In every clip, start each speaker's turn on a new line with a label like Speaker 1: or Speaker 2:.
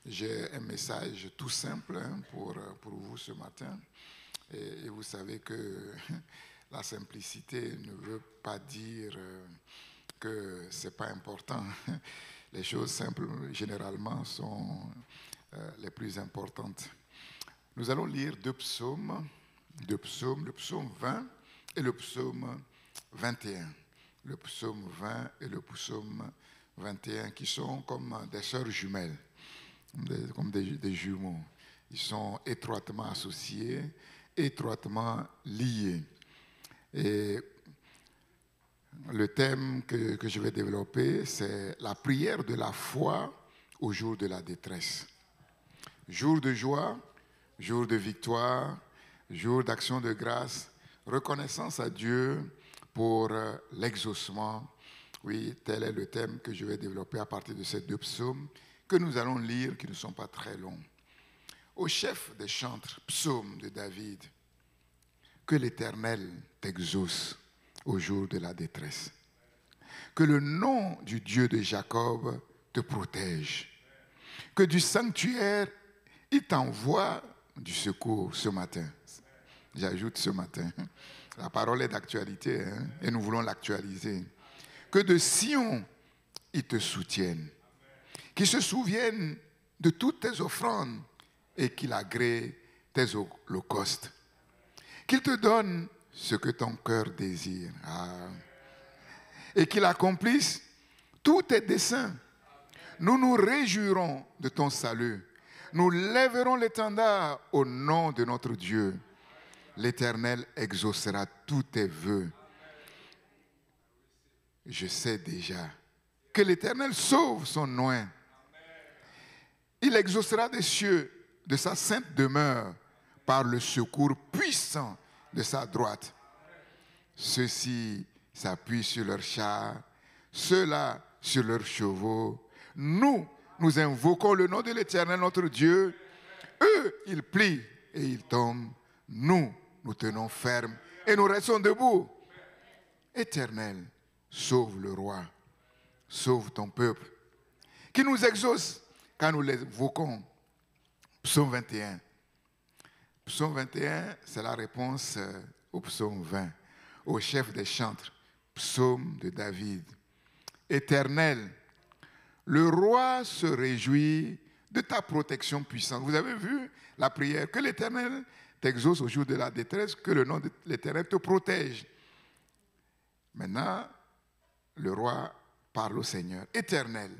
Speaker 1: J'ai un message tout simple pour vous ce matin. Et vous savez que la simplicité ne veut pas dire que ce n'est pas important. Les choses simples, généralement, sont les plus importantes. Nous allons lire deux psaumes, le psaume 20 et le psaume 21. Le psaume 20 et le psaume 21 qui sont comme des sœurs jumelles, comme des jumeaux. Ils sont étroitement associés, étroitement liés. Et le thème que je vais développer, c'est la prière de la foi au jour de la détresse. Jour de joie, jour de victoire, jour d'action de grâce, reconnaissance à Dieu pour l'exaucement. Oui, tel est le thème que je vais développer à partir de ces deux psaumes que nous allons lire, qui ne sont pas très longs. Au chef des chantres, psaume de David, que l'Éternel t'exauce au jour de la détresse. Que le nom du Dieu de Jacob te protège. Que du sanctuaire, il t'envoie du secours ce matin. J'ajoute ce matin. La parole est d'actualité, et nous voulons l'actualiser. Que de Sion, il te soutienne. Qu'il se souvienne de toutes tes offrandes et qu'il agrée tes holocaustes. Qu'il te donne ce que ton cœur désire. Et qu'il accomplisse tous tes desseins. Nous nous réjouirons de ton salut. Nous lèverons l'étendard au nom de notre Dieu. L'Éternel exaucera tous tes vœux. Je sais déjà que l'Éternel sauve son oint. Il exaucera des cieux de sa sainte demeure par le secours puissant de sa droite. Ceux-ci s'appuient sur leurs chars, ceux-là sur leurs chevaux. Nous invoquons le nom de l'Éternel, notre Dieu. Eux, ils plient et ils tombent. Nous tenons ferme et nous restons debout. Éternel, sauve le roi, sauve ton peuple, qui nous exauce quand nous l'invoquons. Psaume 21. Psaume 21, c'est la réponse au psaume 20, au chef des chantres, psaume de David. Éternel, le roi se réjouit de ta protection puissante. Vous avez vu la prière, que l'Éternel t'exauce au jour de la détresse, que le nom de l'Éternel te protège. Maintenant, le roi parle au Seigneur. Éternel,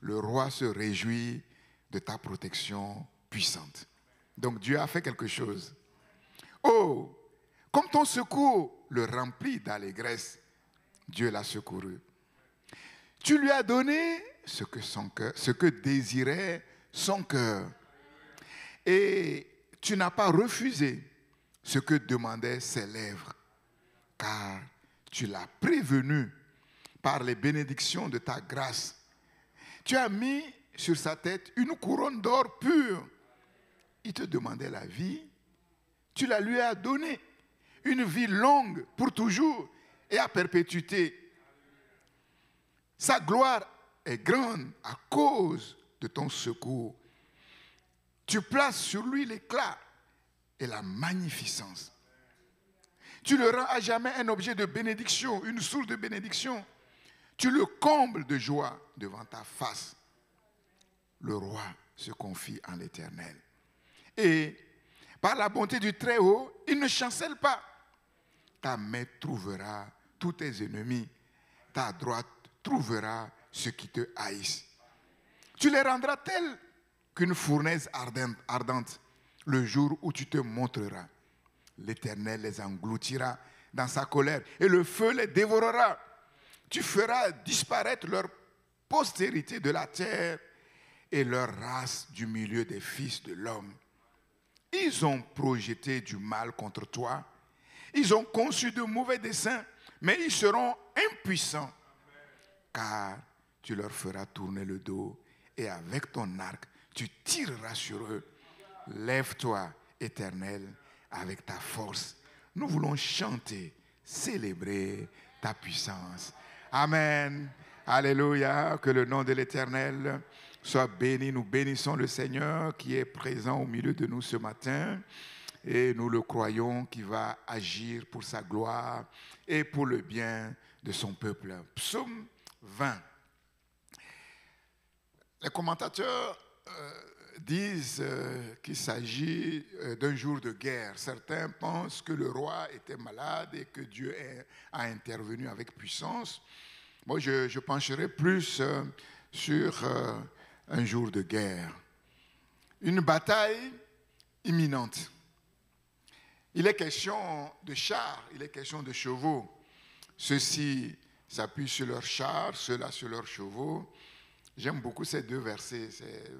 Speaker 1: le roi se réjouit de ta protection puissante. Donc Dieu a fait quelque chose. Oh, comme ton secours le remplit d'allégresse, Dieu l'a secouru. Tu lui as donné ce que désirait son cœur. Et tu n'as pas refusé ce que demandaient ses lèvres, car tu l'as prévenu par les bénédictions de ta grâce. Tu as mis sur sa tête une couronne d'or pur. Il te demandait la vie, tu la lui as donnée. Une vie longue pour toujours et à perpétuité. Sa gloire est grande à cause de ton secours. Tu places sur lui l'éclat et la magnificence. Tu le rends à jamais un objet de bénédiction, une source de bénédiction. Tu le combles de joie devant ta face. Le roi se confie en l'Éternel. Et par la bonté du Très-Haut, il ne chancelle pas. Ta main trouvera tous tes ennemis. Ta droite trouvera ceux qui te haïssent. Tu les rendras tels qu'une fournaise ardente le jour où tu te montreras. L'Éternel les engloutira dans sa colère et le feu les dévorera. Tu feras disparaître leur postérité de la terre et leur race du milieu des fils de l'homme. Ils ont projeté du mal contre toi. Ils ont conçu de mauvais desseins, mais ils seront impuissants. Car tu leur feras tourner le dos et avec ton arc, tu tireras sur eux. Lève-toi, Éternel, avec ta force. Nous voulons chanter, célébrer ta puissance. Amen. Alléluia, que le nom de l'Éternel soit béni. Nous bénissons le Seigneur qui est présent au milieu de nous ce matin et nous le croyons qui va agir pour sa gloire et pour le bien de son peuple. Psaume 20. Les commentateurs disent qu'il s'agit d'un jour de guerre. Certains pensent que le roi était malade et que Dieu a intervenu avec puissance. Moi, je pencherai plus sur un jour de guerre. Une bataille imminente. Il est question de chars, il est question de chevaux. Ceux-ci s'appuient sur leurs chars, ceux-là sur leurs chevaux. J'aime beaucoup ces deux versets. C'est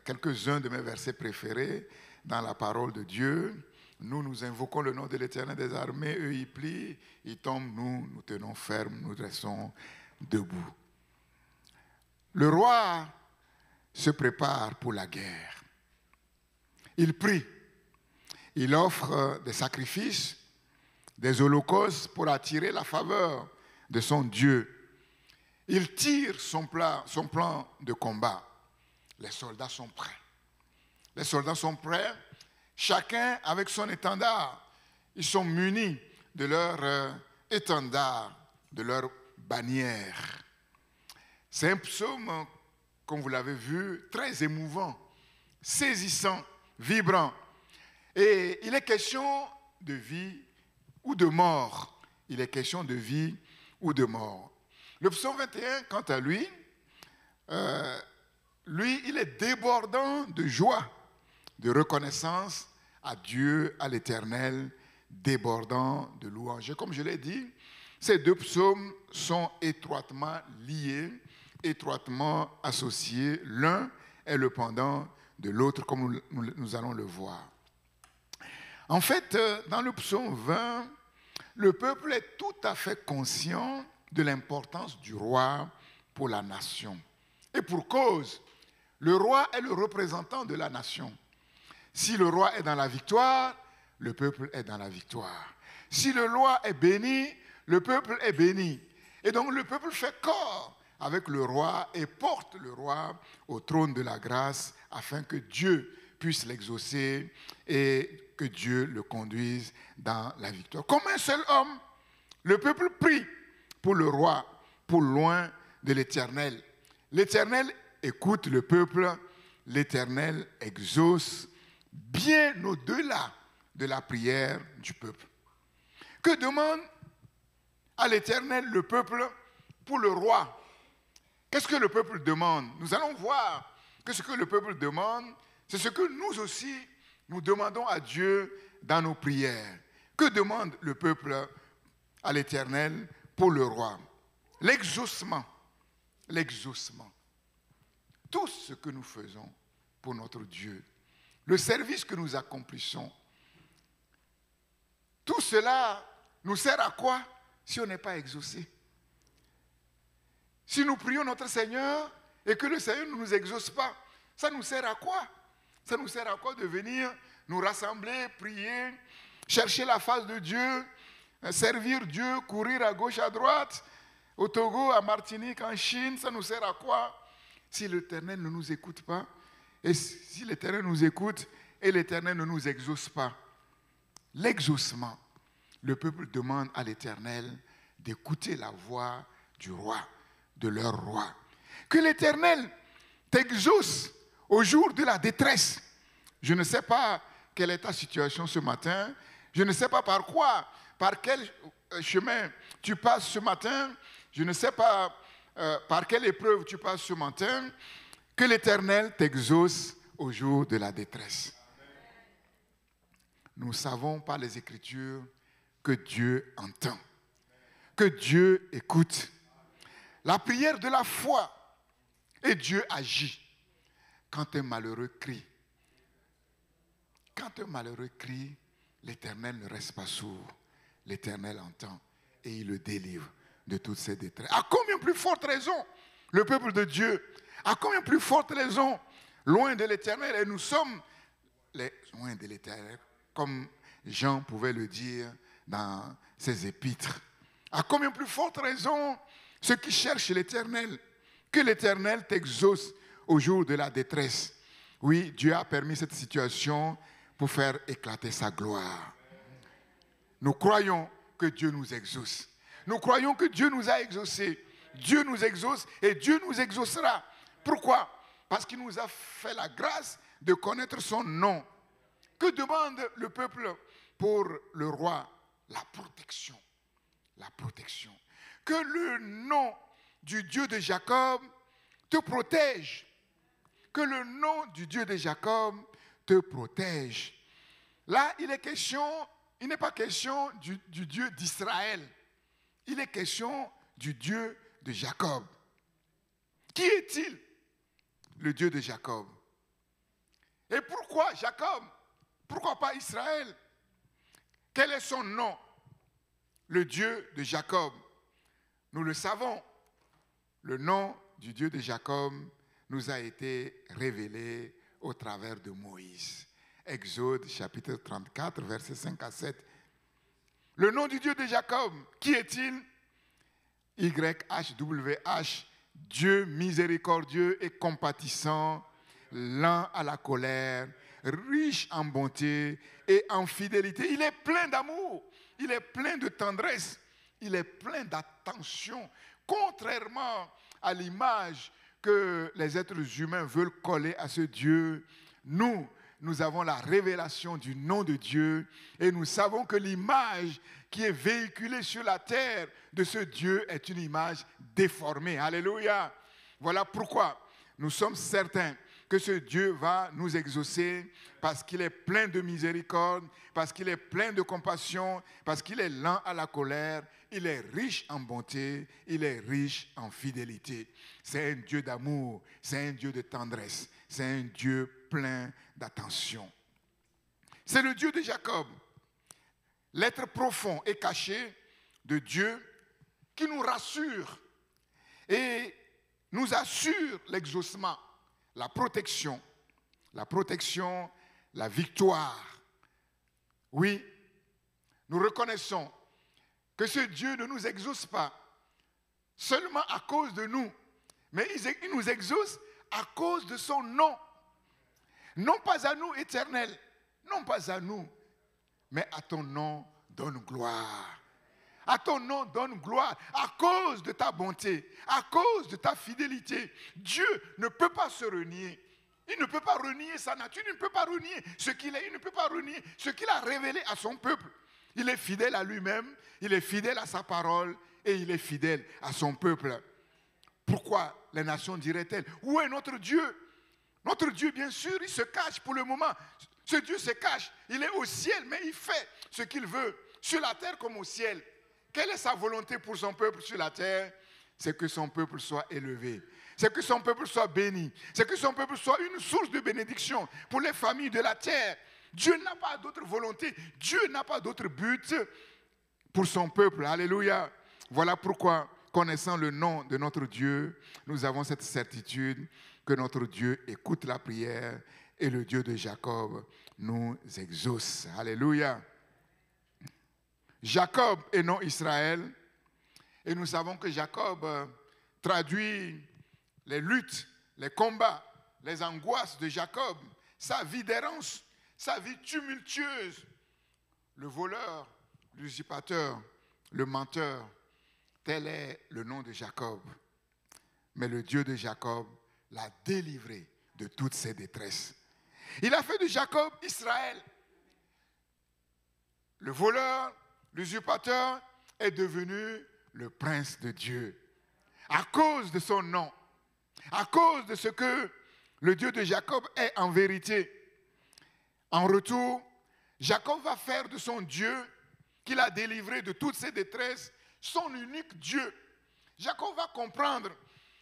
Speaker 1: quelques-uns de mes versets préférés dans la parole de Dieu. Nous invoquons le nom de l'Éternel des armées, eux ils plient, ils tombent, nous tenons ferme, nous restons debout. Le roi se prépare pour la guerre. Il prie, il offre des sacrifices, des holocaustes pour attirer la faveur de son Dieu. Il tire son plan de combat. Les soldats sont prêts. Les soldats sont prêts, chacun avec son étendard. Ils sont munis de leur étendard, de leur bannière. C'est un psaume, comme vous l'avez vu, très émouvant, saisissant, vibrant. Et il est question de vie ou de mort. Il est question de vie ou de mort. Le psaume 21, quant à lui, il est débordant de joie, de reconnaissance à Dieu, à l'Éternel, débordant de louanges. Et comme je l'ai dit, ces deux psaumes sont étroitement liés, étroitement associés. L'un est le pendant de l'autre, comme nous allons le voir. En fait, dans le psaume 20, le peuple est tout à fait conscient de l'importance du roi pour la nation. Et pour cause, le roi est le représentant de la nation. Si le roi est dans la victoire, le peuple est dans la victoire. Si le roi est béni, le peuple est béni. Et donc le peuple fait corps avec le roi et porte le roi au trône de la grâce afin que Dieu puisse l'exaucer et que Dieu le conduise dans la victoire. Comme un seul homme, le peuple prie pour le roi, pour loin de l'Éternel. L'Éternel écoute le peuple, l'Éternel exauce bien au-delà de la prière du peuple. Que demande à l'Éternel le peuple pour le roi? Qu'est-ce que le peuple demande? Nous allons voir que ce que le peuple demande, c'est ce que nous aussi, nous demandons à Dieu dans nos prières. Que demande le peuple à l'Éternel pour le roi? L'exaucement. L'exaucement. Tout ce que nous faisons pour notre Dieu, le service que nous accomplissons, tout cela nous sert à quoi si on n'est pas exaucé? Si nous prions notre Seigneur et que le Seigneur ne nous exauce pas, ça nous sert à quoi? Ça nous sert à quoi de venir nous rassembler, prier, chercher la face de Dieu, servir Dieu, courir à gauche, à droite, au Togo, à Martinique, en Chine, ça nous sert à quoi? Si l'Éternel ne nous écoute pas, et si l'Éternel nous écoute et l'Éternel ne nous exauce pas. L'exaucement, le peuple demande à l'Éternel d'écouter la voix du roi, de leur roi. Que l'Éternel t'exauce au jour de la détresse. Je ne sais pas quelle est ta situation ce matin, je ne sais pas par quel chemin tu passes ce matin, je ne sais pas par quelle épreuve tu passes ce matin, que l'Éternel t'exauce au jour de la détresse. Nous savons par les Écritures que Dieu entend, que Dieu écoute. La prière de la foi, et Dieu agit. Quand un malheureux crie, l'Éternel ne reste pas sourd. L'Éternel entend et il le délivre de toutes ses détresses. À combien plus forte raison le peuple de Dieu, à combien plus forte raison loin de l'Éternel, et nous sommes loin de l'Éternel, comme Jean pouvait le dire dans ses épîtres. À combien plus forte raison ceux qui cherchent l'Éternel, que l'Éternel t'exauce au jour de la détresse. Oui, Dieu a permis cette situation pour faire éclater sa gloire. Nous croyons que Dieu nous exauce. Nous croyons que Dieu nous a exaucés. Dieu nous exauce et Dieu nous exaucera. Pourquoi? Parce qu'il nous a fait la grâce de connaître son nom. Que demande le peuple pour le roi? La protection. La protection. Que le nom du Dieu de Jacob te protège. Que le nom du Dieu de Jacob te protège. Là, il n'est pas question du Dieu d'Israël. Il est question du Dieu de Jacob. Qui est-il? Le Dieu de Jacob. Et pourquoi Jacob? Pourquoi pas Israël? Quel est son nom? Le Dieu de Jacob. Nous le savons. Le nom du Dieu de Jacob nous a été révélé au travers de Moïse. Exode chapitre 34, versets 5 à 7. Le nom du Dieu de Jacob, qui est-il? YHWH, Dieu miséricordieux et compatissant, lent à la colère, riche en bonté et en fidélité. Il est plein d'amour, il est plein de tendresse, il est plein d'attention. Contrairement à l'image que les êtres humains veulent coller à ce Dieu, nous avons la révélation du nom de Dieu et nous savons que l'image qui est véhiculée sur la terre de ce Dieu est une image déformée. Alléluia. Voilà pourquoi nous sommes certains que ce Dieu va nous exaucer parce qu'il est plein de miséricorde, parce qu'il est plein de compassion, parce qu'il est lent à la colère, il est riche en bonté, il est riche en fidélité. C'est un Dieu d'amour, c'est un Dieu de tendresse, c'est un Dieu plein d'attention. C'est le Dieu de Jacob, l'être profond et caché de Dieu qui nous rassure et nous assure l'exaucement, la protection, la victoire. Oui, nous reconnaissons que ce Dieu ne nous exauce pas seulement à cause de nous, mais il nous exauce à cause de son nom. Non pas à nous, Éternel, non pas à nous, mais à ton nom donne gloire. À ton nom donne gloire à cause de ta bonté, à cause de ta fidélité. Dieu ne peut pas se renier. Il ne peut pas renier sa nature, il ne peut pas renier ce qu'il est, il ne peut pas renier ce qu'il a révélé à son peuple. Il est fidèle à lui-même, il est fidèle à sa parole et il est fidèle à son peuple. Pourquoi les nations diraient-elles, où est notre Dieu? Notre Dieu, bien sûr, il se cache pour le moment. Ce Dieu se cache, il est au ciel, mais il fait ce qu'il veut, sur la terre comme au ciel. Quelle est sa volonté pour son peuple sur la terre? C'est que son peuple soit élevé. C'est que son peuple soit béni. C'est que son peuple soit une source de bénédiction pour les familles de la terre. Dieu n'a pas d'autre volonté. Dieu n'a pas d'autre but pour son peuple. Alléluia. Voilà pourquoi, connaissant le nom de notre Dieu, nous avons cette certitude que notre Dieu écoute la prière et le Dieu de Jacob nous exauce. Alléluia. Jacob et non Israël. Et nous savons que Jacob traduit les luttes, les combats, les angoisses de Jacob, sa vie d'errance, sa vie tumultueuse. Le voleur, l'usurpateur, le menteur, tel est le nom de Jacob. Mais le Dieu de Jacob l'a délivré de toutes ses détresses. Il a fait de Jacob Israël. Le voleur, l'usurpateur est devenu le prince de Dieu. À cause de son nom, à cause de ce que le Dieu de Jacob est en vérité. En retour, Jacob va faire de son Dieu, qu'il a délivré de toutes ses détresses, son unique Dieu. Jacob va comprendre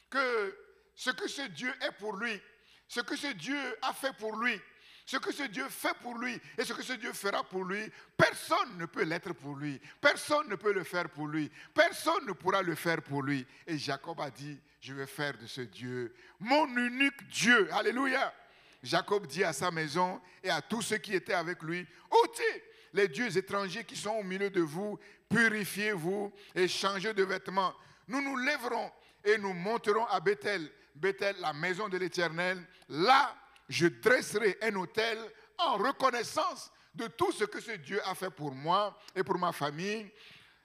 Speaker 1: que ce que ce Dieu est pour lui, ce que ce Dieu a fait pour lui, ce que ce Dieu fait pour lui et ce que ce Dieu fera pour lui, personne ne peut l'être pour lui. Personne ne peut le faire pour lui. Personne ne pourra le faire pour lui. Et Jacob a dit, je vais faire de ce Dieu mon unique Dieu. Alléluia. Jacob dit à sa maison et à tous ceux qui étaient avec lui, ôtez les dieux étrangers qui sont au milieu de vous, purifiez-vous et changez de vêtements. nous nous lèverons et nous monterons à Bethel. Bethel, la maison de l'Éternel. Là, je dresserai un autel en reconnaissance de tout ce que ce Dieu a fait pour moi et pour ma famille,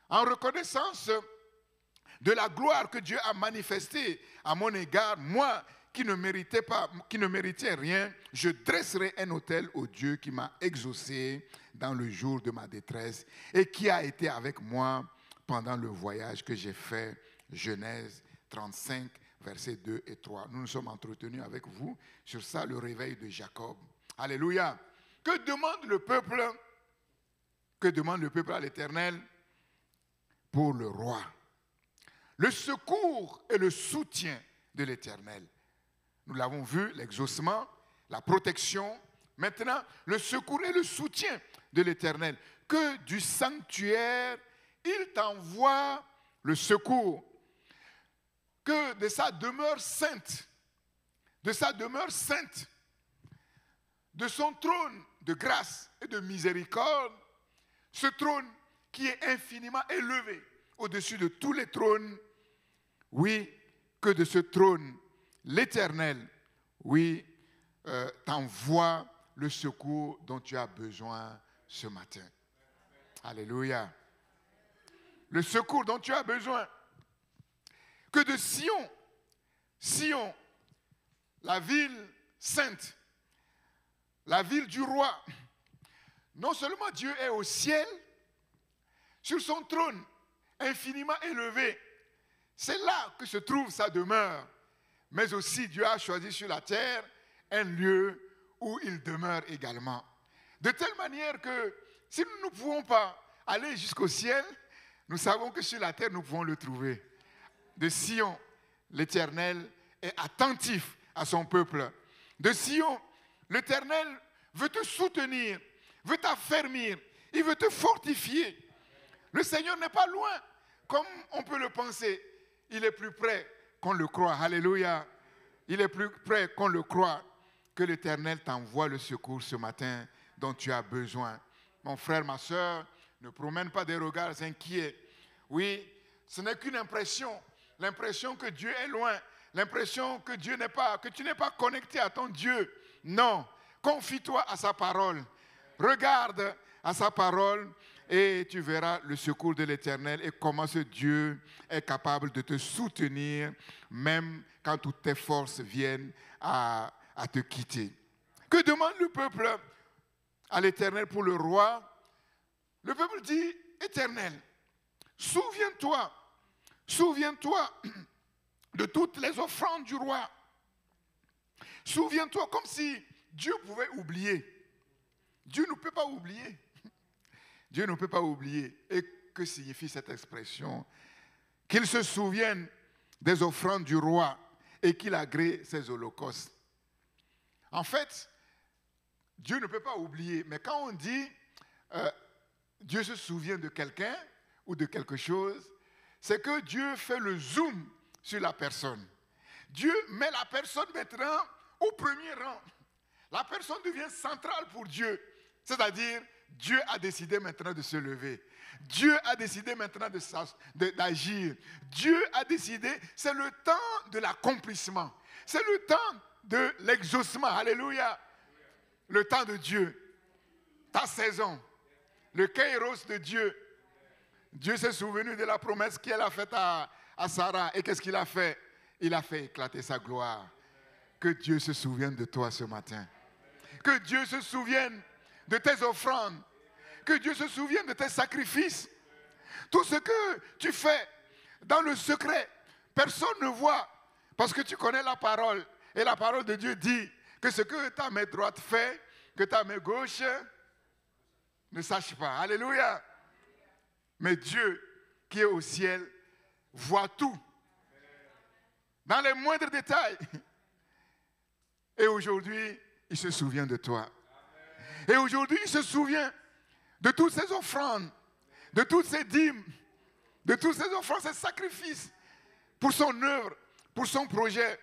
Speaker 1: en reconnaissance de la gloire que Dieu a manifestée à mon égard, moi qui ne méritais rien, je dresserai un autel au Dieu qui m'a exaucé dans le jour de ma détresse et qui a été avec moi pendant le voyage que j'ai fait. Genèse 35, versets 2 et 3. Nous nous sommes entretenus avec vous sur ça, le réveil de Jacob. Alléluia. Que demande le peuple? Que demande le peuple à l'Éternel? Pour le roi. Le secours et le soutien de l'Éternel. Nous l'avons vu, l'exaucement, la protection. Maintenant, le secours et le soutien de l'Éternel. Que du sanctuaire, il t'envoie le secours. Que de sa demeure sainte, de son trône de grâce et de miséricorde, ce trône qui est infiniment élevé au-dessus de tous les trônes, oui, que de ce trône, l'Éternel, oui, t'envoie le secours dont tu as besoin ce matin. Alléluia. Le secours dont tu as besoin. Que de Sion, la ville sainte, la ville du roi. Non seulement Dieu est au ciel, sur son trône infiniment élevé, c'est là que se trouve sa demeure, mais aussi Dieu a choisi sur la terre un lieu où il demeure également. De telle manière que si nous ne pouvons pas aller jusqu'au ciel, nous savons que sur la terre nous pouvons le trouver. De Sion, l'Éternel est attentif à son peuple. De Sion, l'Éternel veut te soutenir, veut t'affermir, il veut te fortifier. Le Seigneur n'est pas loin, comme on peut le penser. Il est plus près qu'on le croit. Alléluia. Il est plus près qu'on le croit. Que l'Éternel t'envoie le secours ce matin dont tu as besoin. Mon frère, ma soeur, ne promène pas des regards inquiets. Oui, ce n'est qu'une impression. L'impression que Dieu est loin. L'impression que Dieu n'est pas, que tu n'es pas connecté à ton Dieu. Non. Confie-toi à sa parole. Regarde à sa parole et tu verras le secours de l'Éternel et comment ce Dieu est capable de te soutenir même quand toutes tes forces viennent à te quitter. Que demande le peuple à l'Éternel pour le roi? Le peuple dit, Éternel, souviens-toi de toutes les offrandes du roi. Souviens-toi, comme si Dieu pouvait oublier. Dieu ne peut pas oublier. Dieu ne peut pas oublier. Et que signifie cette expression? Qu'il se souvienne des offrandes du roi et qu'il agrée ses holocaustes. En fait, Dieu ne peut pas oublier. Mais quand on dit Dieu se souvient de quelqu'un ou de quelque chose, c'est que Dieu fait le zoom sur la personne. Dieu met la personne maintenant au premier rang. La personne devient centrale pour Dieu. C'est-à-dire, Dieu a décidé maintenant de se lever. Dieu a décidé maintenant d'agir. Dieu a décidé, c'est le temps de l'accomplissement. C'est le temps de l'exaucement. Alléluia. Le temps de Dieu. Ta saison. Le kairos de Dieu. Dieu s'est souvenu de la promesse qu'elle a faite à Sarah. Et qu'est-ce qu'il a fait? Il a fait éclater sa gloire. Que Dieu se souvienne de toi ce matin. Que Dieu se souvienne de tes offrandes. Que Dieu se souvienne de tes sacrifices. Tout ce que tu fais dans le secret, personne ne voit. Parce que tu connais la parole. Et la parole de Dieu dit que ce que ta main droite fait, que ta main gauche ne sache pas. Alléluia. Mais Dieu qui est au ciel voit tout. Dans les moindres détails. Et aujourd'hui, il se souvient de toi. Et aujourd'hui, il se souvient de toutes ces offrandes, de toutes ces dîmes, de tous ces offrandes, ces sacrifices pour son œuvre, pour son projet.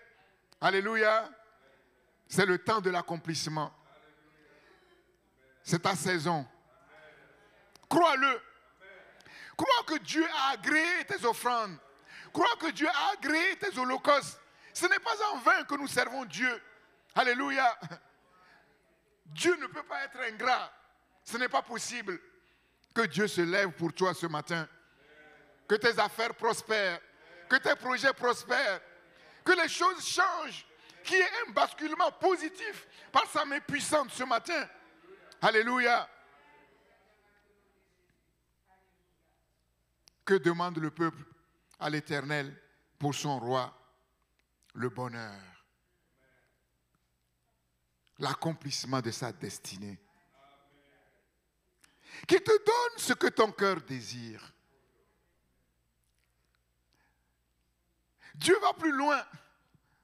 Speaker 1: Alléluia. C'est le temps de l'accomplissement. C'est ta saison. Crois-le. Crois que Dieu a agréé tes offrandes. Crois que Dieu a agréé tes holocaustes. Ce n'est pas en vain que nous servons Dieu. Alléluia. Dieu ne peut pas être ingrat. Ce n'est pas possible que Dieu se lève pour toi ce matin. Que tes affaires prospèrent. Que tes projets prospèrent. Que les choses changent. Qu'il y ait un basculement positif par sa main puissante ce matin. Alléluia. Que demande le peuple à l'Éternel pour son roi? Le bonheur. L'accomplissement de sa destinée. Qu'il te donne ce que ton cœur désire. Dieu va plus loin.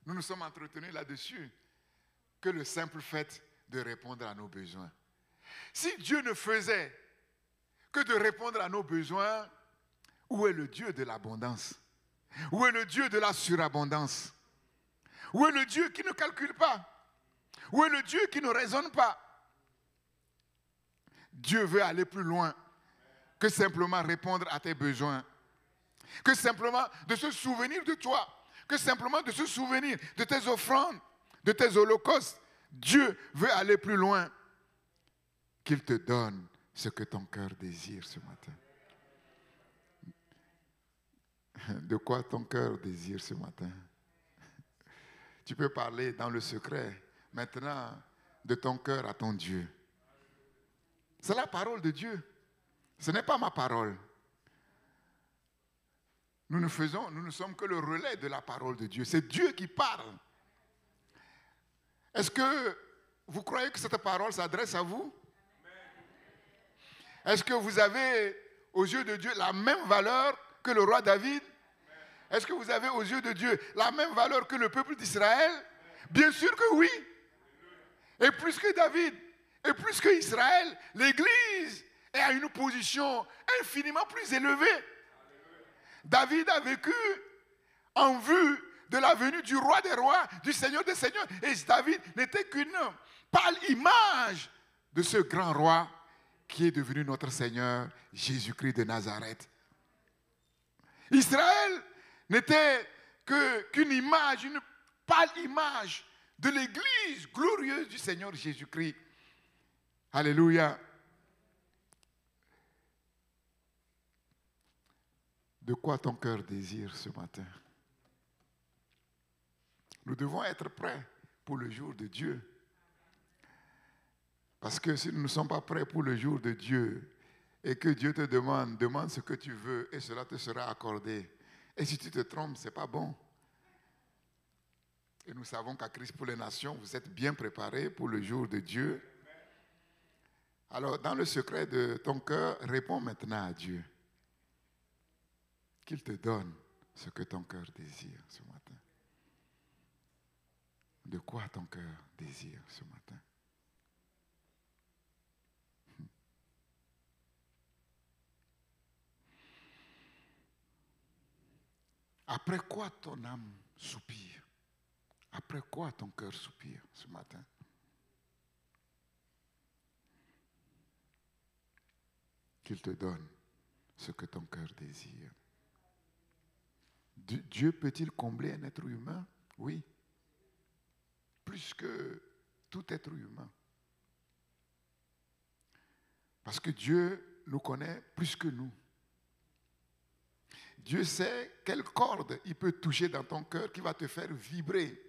Speaker 1: Nous nous sommes entretenus là-dessus que le simple fait de répondre à nos besoins. Si Dieu ne faisait que de répondre à nos besoins, où est le Dieu de l'abondance? Où est le Dieu de la surabondance? Où est le Dieu qui ne calcule pas? Où est le Dieu qui ne raisonne pas? Dieu veut aller plus loin que simplement répondre à tes besoins. Que simplement de se souvenir de toi. Que simplement de se souvenir de tes offrandes, de tes holocaustes. Dieu veut aller plus loin. Qu'il te donne ce que ton cœur désire ce matin. De quoi ton cœur désire ce matin? Tu peux parler dans le secret maintenant de ton cœur à ton Dieu. C'est la parole de Dieu. Ce n'est pas ma parole. Nous ne sommes que le relais de la parole de Dieu. C'est Dieu qui parle. Est-ce que vous croyez que cette parole s'adresse à vous? Est-ce que vous avez aux yeux de Dieu la même valeur que le roi David? Est-ce que vous avez aux yeux de Dieu la même valeur que le peuple d'Israël? Bien sûr que oui. Et plus que David, et plus que Israël, l'Église est à une position infiniment plus élevée. David a vécu en vue de la venue du roi des rois, du Seigneur des seigneurs. Et David n'était qu'une pâle image de ce grand roi qui est devenu notre Seigneur, Jésus-Christ de Nazareth. Israël n'était qu'une image, une pâle image de l'Église glorieuse du Seigneur Jésus-Christ. Alléluia. De quoi ton cœur désire ce matin? Nous devons être prêts pour le jour de Dieu. Parce que si nous ne sommes pas prêts pour le jour de Dieu et que Dieu te demande ce que tu veux et cela te sera accordé. Et si tu te trompes, ce n'est pas bon. Et nous savons qu'à Christ pour les nations, vous êtes bien préparés pour le jour de Dieu. Alors, dans le secret de ton cœur, réponds maintenant à Dieu. Qu'il te donne ce que ton cœur désire ce matin. De quoi ton cœur désire ce matin? Après quoi ton âme soupire? Après quoi ton cœur soupire ce matin? Qu'il te donne ce que ton cœur désire. Dieu peut-il combler un être humain? Oui. Plus que tout être humain. Parce que Dieu nous connaît plus que nous. Dieu sait quelle corde il peut toucher dans ton cœur qui va te faire vibrer.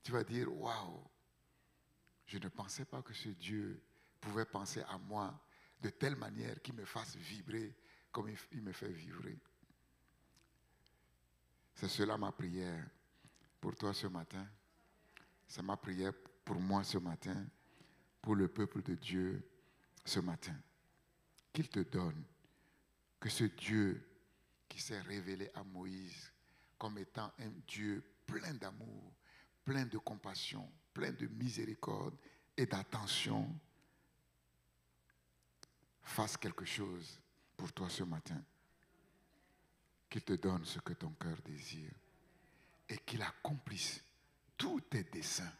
Speaker 1: Tu vas dire, waouh, je ne pensais pas que ce Dieu pouvait penser à moi de telle manière qu'il me fasse vibrer comme il me fait vibrer. C'est cela ma prière pour toi ce matin. C'est ma prière pour moi ce matin, pour le peuple de Dieu ce matin. Qu'il te donne que ce Dieu qui s'est révélé à Moïse comme étant un Dieu plein d'amour, plein de compassion, plein de miséricorde et d'attention, fasse quelque chose pour toi ce matin. Qu'il te donne ce que ton cœur désire et qu'il accomplisse tous tes desseins.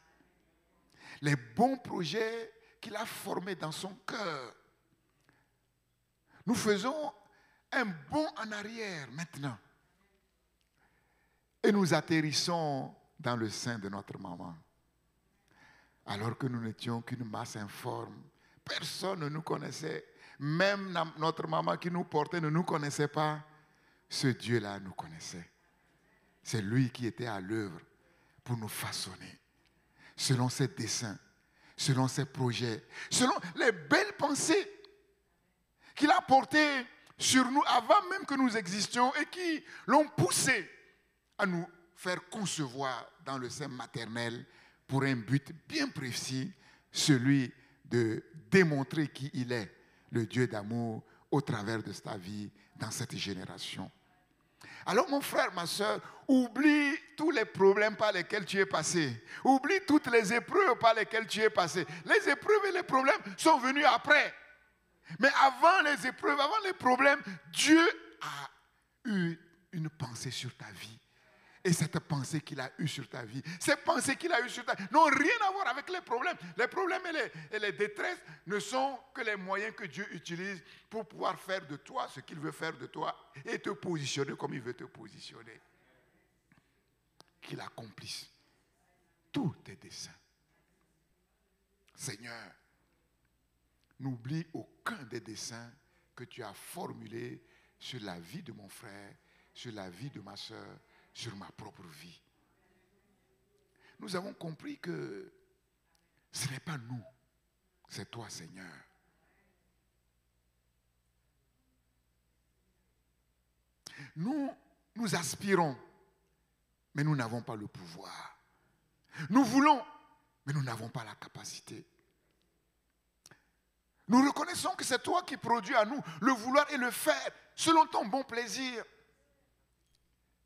Speaker 1: Les bons projets qu'il a formés dans son cœur. Nous faisons un bond en arrière maintenant. Et nous atterrissons dans le sein de notre maman. Alors que nous n'étions qu'une masse informe. Personne ne nous connaissait. Même notre maman qui nous portait ne nous connaissait pas. Ce Dieu-là nous connaissait. C'est lui qui était à l'œuvre pour nous façonner. Selon ses desseins, selon ses projets, selon les belles pensées qu'il a portées sur nous avant même que nous existions et qui l'ont poussé à nous faire concevoir dans le sein maternel pour un but bien précis, celui de démontrer qui il est, le Dieu d'amour, au travers de sa vie dans cette génération. Alors mon frère, ma soeur, oublie tous les problèmes par lesquels tu es passé. Oublie toutes les épreuves par lesquelles tu es passé. Les épreuves et les problèmes sont venus après. Mais avant les épreuves, avant les problèmes, Dieu a eu une pensée sur ta vie. Et cette pensée qu'il a eue sur ta vie, ces pensées qu'il a eues sur ta vie n'ont rien à voir avec les problèmes. Les problèmes et les détresses ne sont que les moyens que Dieu utilise pour pouvoir faire de toi ce qu'il veut faire de toi et te positionner comme il veut te positionner. Qu'il accomplisse tous tes desseins. Seigneur, n'oublie aucun des desseins que tu as formulés sur la vie de mon frère, sur la vie de ma soeur, sur ma propre vie. Nous avons compris que ce n'est pas nous, c'est toi, Seigneur. Nous aspirons, mais nous n'avons pas le pouvoir. Nous voulons, mais nous n'avons pas la capacité. Nous reconnaissons que c'est toi qui produis à nous le vouloir et le faire selon ton bon plaisir.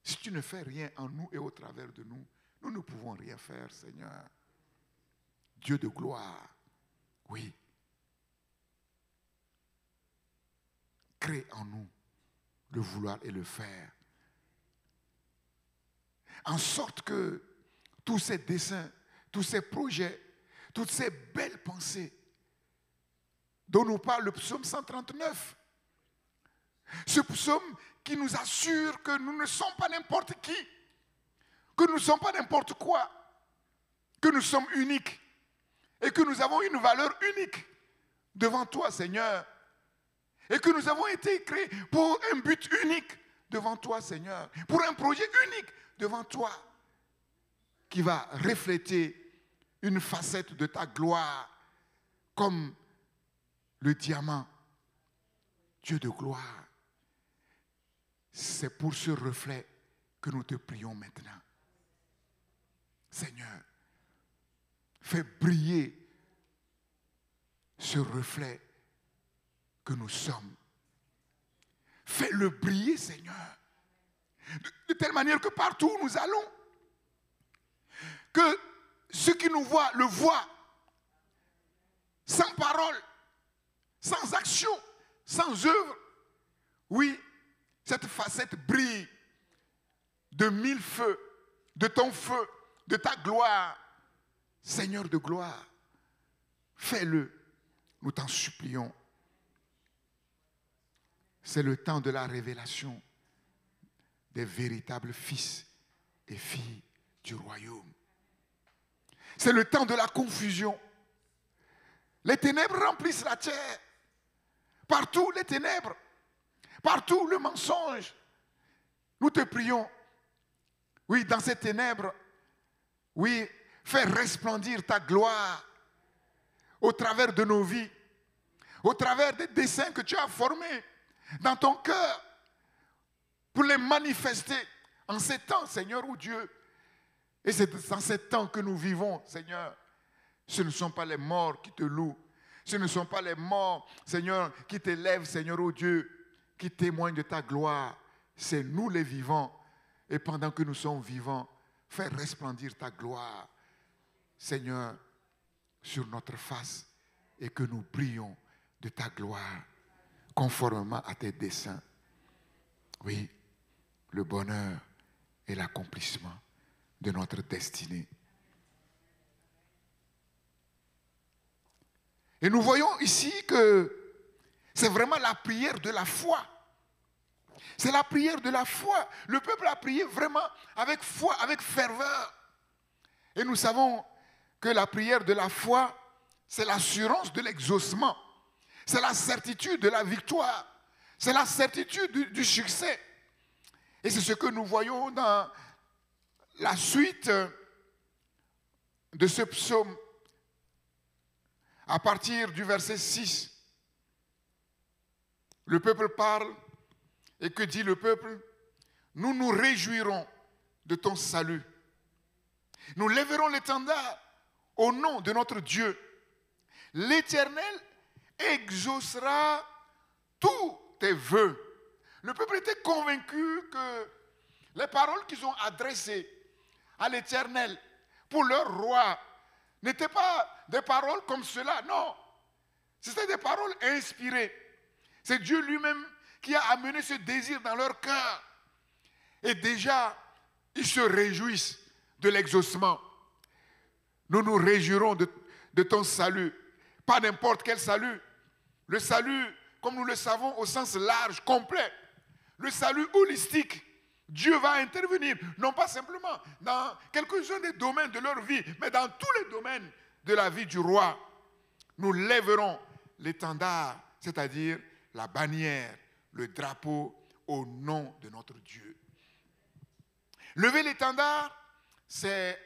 Speaker 1: Si tu ne fais rien en nous et au travers de nous, nous ne pouvons rien faire, Seigneur. Dieu de gloire, oui. Crée en nous le vouloir et le faire. En sorte que tous ces desseins, tous ces projets, toutes ces belles pensées dont nous parle le psaume 139, ce psaume qui nous assure que nous ne sommes pas n'importe qui, que nous ne sommes pas n'importe quoi, que nous sommes uniques et que nous avons une valeur unique devant toi, Seigneur, et que nous avons été créés pour un but unique devant toi, Seigneur, pour un projet unique devant toi qui va refléter une facette de ta gloire comme le diamant, Dieu de gloire. C'est pour ce reflet que nous te prions maintenant. Seigneur, fais briller ce reflet que nous sommes. Fais-le briller, Seigneur. De telle manière que partout où nous allons, que ceux qui nous voient le voient, sans parole, sans action, sans œuvre. Oui, cette facette brille de mille feux, de ton feu, de ta gloire. Seigneur de gloire, fais-le, nous t'en supplions. C'est le temps de la révélation des véritables fils et filles du royaume. C'est le temps de la confusion. Les ténèbres remplissent la terre. Partout les ténèbres. Partout le mensonge. Nous te prions. Oui, dans ces ténèbres, oui, fais resplendir ta gloire au travers de nos vies, au travers des desseins que tu as formés dans ton cœur pour les manifester en ces temps, Seigneur ou Dieu. Et c'est dans ces temps que nous vivons, Seigneur. Ce ne sont pas les morts qui te louent. Ce ne sont pas les morts, Seigneur, qui t'élèvent, Seigneur ou Dieu, qui témoignent de ta gloire. C'est nous les vivants. Et pendant que nous sommes vivants, fais resplendir ta gloire, Seigneur, sur notre face et que nous brillons de ta gloire conformément à tes desseins. Oui, le bonheur et l'accomplissement de notre destinée. Et nous voyons ici que c'est vraiment la prière de la foi C'est la prière de la foi. Le peuple a prié vraiment avec foi, avec ferveur. Et nous savons que la prière de la foi, c'est l'assurance de l'exaucement. C'est la certitude de la victoire. C'est la certitude du succès. Et c'est ce que nous voyons dans la suite de ce psaume, à partir du verset 6. Le peuple parle, et que dit le peuple? Nous nous réjouirons de ton salut. Nous lèverons l'étendard au nom de notre Dieu. L'Éternel exaucera tous tes vœux. Le peuple était convaincu que les paroles qu'ils ont adressées à l'Éternel pour leur roi n'étaient pas des paroles comme cela. Non, c'était des paroles inspirées. C'est Dieu lui-même qui a amené ce désir dans leur cœur. Et déjà, ils se réjouissent de l'exaucement. Nous nous réjouirons de ton salut. Pas n'importe quel salut. Le salut, comme nous le savons, au sens large, complet. Le salut holistique. Dieu va intervenir, non pas simplement dans quelques-uns des domaines de leur vie, mais dans tous les domaines de la vie du roi. Nous lèverons l'étendard, c'est-à-dire la bannière, le drapeau au nom de notre Dieu. Lever l'étendard, c'est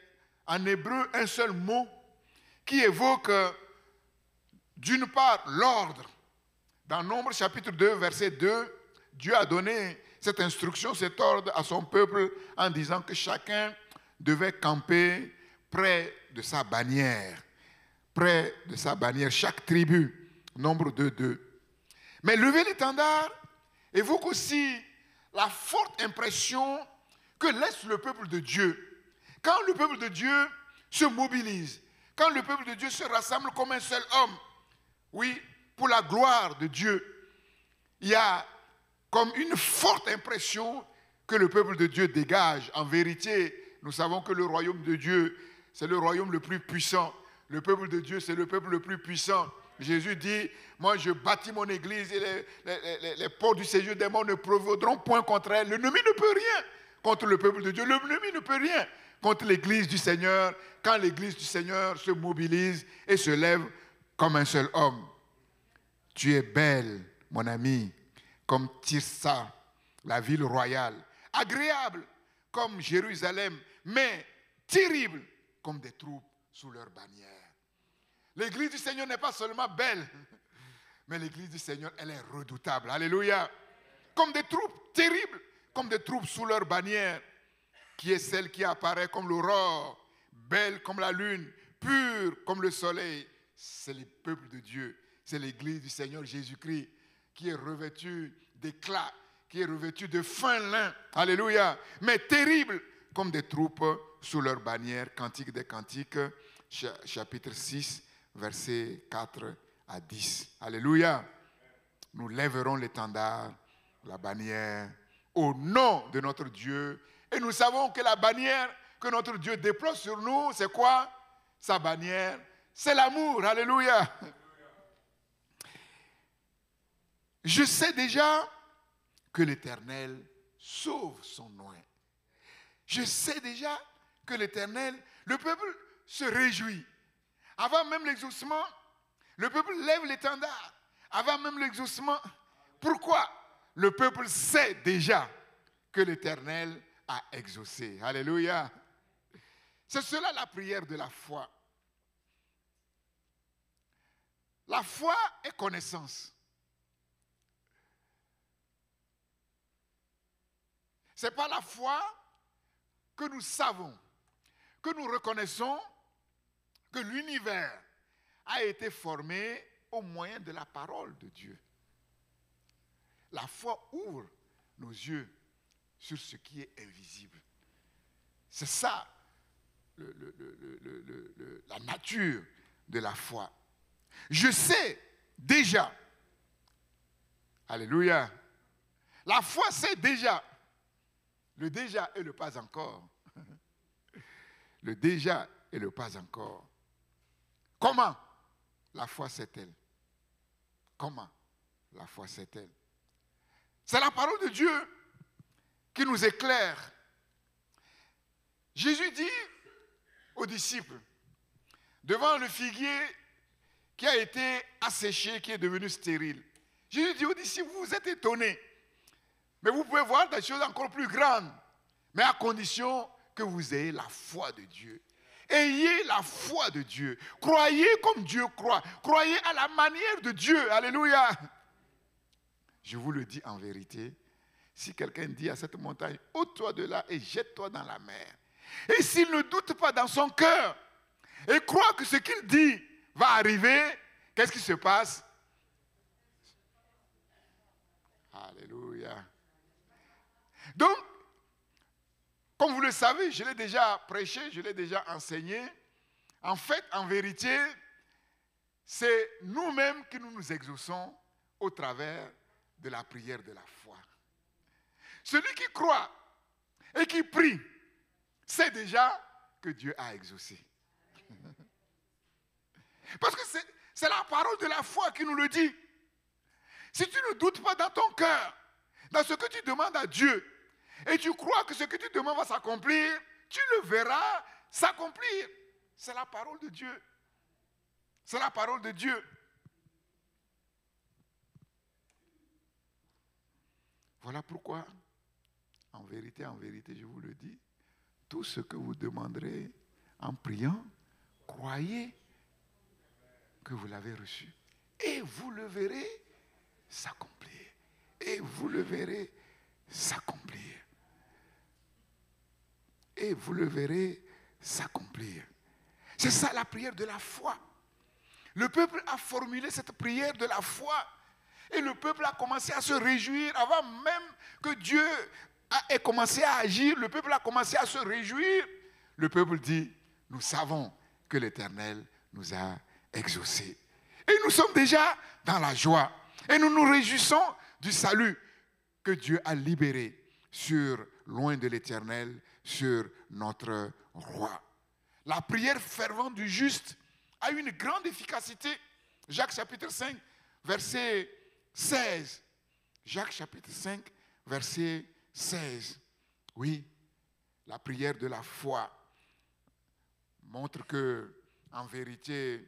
Speaker 1: en hébreu un seul mot qui évoque d'une part l'ordre. Dans Nombre chapitre 2, verset 2, Dieu a donné cette instruction, cet ordre à son peuple en disant que chacun devait camper près de sa bannière. Près de sa bannière, chaque tribu. Nombre 2, 2. Mais lever l'étendard évoque aussi la forte impression que laisse le peuple de Dieu. Quand le peuple de Dieu se mobilise, quand le peuple de Dieu se rassemble comme un seul homme, oui, pour la gloire de Dieu, il y a comme une forte impression que le peuple de Dieu dégage. En vérité, nous savons que le royaume de Dieu, c'est le royaume le plus puissant. Le peuple de Dieu, c'est le peuple le plus puissant. Jésus dit, moi je bâtis mon église et les portes du séjour des morts ne prévaudront point contre elle. L'ennemi ne peut rien contre le peuple de Dieu. L'ennemi ne peut rien contre l'église du Seigneur quand l'église du Seigneur se mobilise et se lève comme un seul homme. Tu es belle, mon ami, comme Tirsa, la ville royale, agréable comme Jérusalem, mais terrible comme des troupes sous leur bannière. L'église du Seigneur n'est pas seulement belle, mais l'église du Seigneur, elle est redoutable. Alléluia. Comme des troupes terribles, comme des troupes sous leur bannière, qui est celle qui apparaît comme l'aurore, belle comme la lune, pure comme le soleil. C'est le peuple de Dieu, c'est l'église du Seigneur Jésus-Christ qui est revêtue d'éclat, qui est revêtue de fin lin. Alléluia. Mais terrible comme des troupes sous leur bannière. Cantique des Cantiques, chapitre 6, versets 4 à 10. Alléluia. Nous lèverons l'étendard, la bannière, au nom de notre Dieu. Et nous savons que la bannière que notre Dieu déploie sur nous, c'est quoi? Sa bannière, c'est l'amour. Alléluia. Je sais déjà que l'Éternel sauve son oint. Je sais déjà que l'Éternel, le peuple se réjouit. Avant même l'exaucement, le peuple lève l'étendard. Avant même l'exaucement, pourquoi? Le peuple sait déjà que l'Éternel a exaucé. Alléluia. C'est cela la prière de la foi. La foi est connaissance. Ce n'est pas la foi que nous savons, que nous reconnaissons que l'univers a été formé au moyen de la parole de Dieu. La foi ouvre nos yeux sur ce qui est invisible. C'est ça la nature de la foi. Je sais déjà. Alléluia. La foi sait déjà. Le déjà et le pas encore. Le déjà et le pas encore. Comment la foi sait-elle? Comment la foi sait-elle? C'est la parole de Dieu qui nous éclaire. Jésus dit aux disciples, devant le figuier qui a été asséché, qui est devenu stérile, Jésus dit aux disciples, vous êtes étonnés, mais vous pouvez voir des choses encore plus grandes, mais à condition que vous ayez la foi de Dieu. Ayez la foi de Dieu. Croyez comme Dieu croit. Croyez à la manière de Dieu. Alléluia. Je vous le dis en vérité, si quelqu'un dit à cette montagne, ôte-toi de là et jette-toi dans la mer. Et s'il ne doute pas dans son cœur et croit que ce qu'il dit va arriver, qu'est-ce qui se passe? Alléluia. Donc, comme vous le savez, je l'ai déjà prêché, je l'ai déjà enseigné. En fait, en vérité, c'est nous-mêmes qui nous exaucons au travers de la prière de la foi. Celui qui croit et qui prie sait déjà que Dieu a exaucé. Parce que c'est la parole de la foi qui nous le dit. Si tu ne doutes pas dans ton cœur, dans ce que tu demandes à Dieu, et tu crois que ce que tu demandes va s'accomplir, tu le verras s'accomplir. C'est la parole de Dieu. C'est la parole de Dieu. Voilà pourquoi, en vérité, je vous le dis, tout ce que vous demanderez en priant, croyez que vous l'avez reçu. Et vous le verrez s'accomplir. Et vous le verrez s'accomplir. Et vous le verrez s'accomplir. C'est ça la prière de la foi. Le peuple a formulé cette prière de la foi. Et le peuple a commencé à se réjouir avant même que Dieu ait commencé à agir. Le peuple a commencé à se réjouir. Le peuple dit, nous savons que l'Éternel nous a exaucés. Et nous sommes déjà dans la joie. Et nous nous réjouissons du salut que Dieu a libéré loin de l'Éternel, sur notre roi. La prière fervente du juste a une grande efficacité. Jacques chapitre 5, verset 16. Jacques chapitre 5, verset 16. Oui, la prière de la foi montre que, en vérité,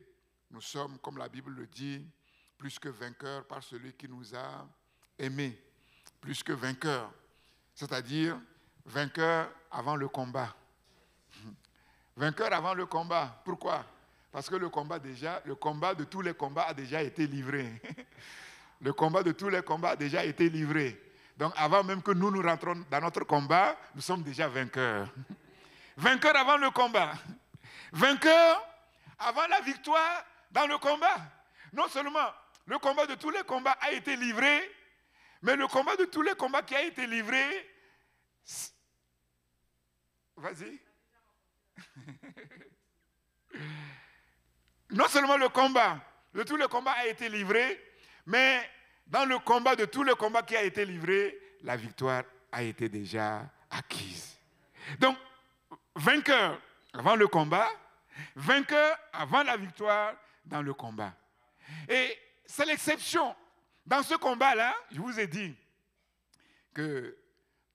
Speaker 1: nous sommes, comme la Bible le dit, plus que vainqueurs par celui qui nous a aimés. Plus que vainqueurs. C'est-à-dire, vainqueurs avant le combat. Vainqueurs avant le combat. Pourquoi? Parce que le combat de tous les combats a déjà été livré. Le combat de tous les combats a déjà été livré. Donc avant même que nous rentrons dans notre combat, nous sommes déjà vainqueurs. Vainqueurs avant le combat. Vainqueurs avant la victoire dans le combat. Non seulement le combat de tous les combats a été livré, mais le combat de tous les combats qui a été livré, vas-y. Non seulement le combat de tous les combats a été livré, mais dans le combat de tous les combats qui a été livré, la victoire a été déjà acquise. Donc, vainqueur avant le combat, vainqueur avant la victoire dans le combat. Et c'est l'exception. Dans ce combat-là, je vous ai dit que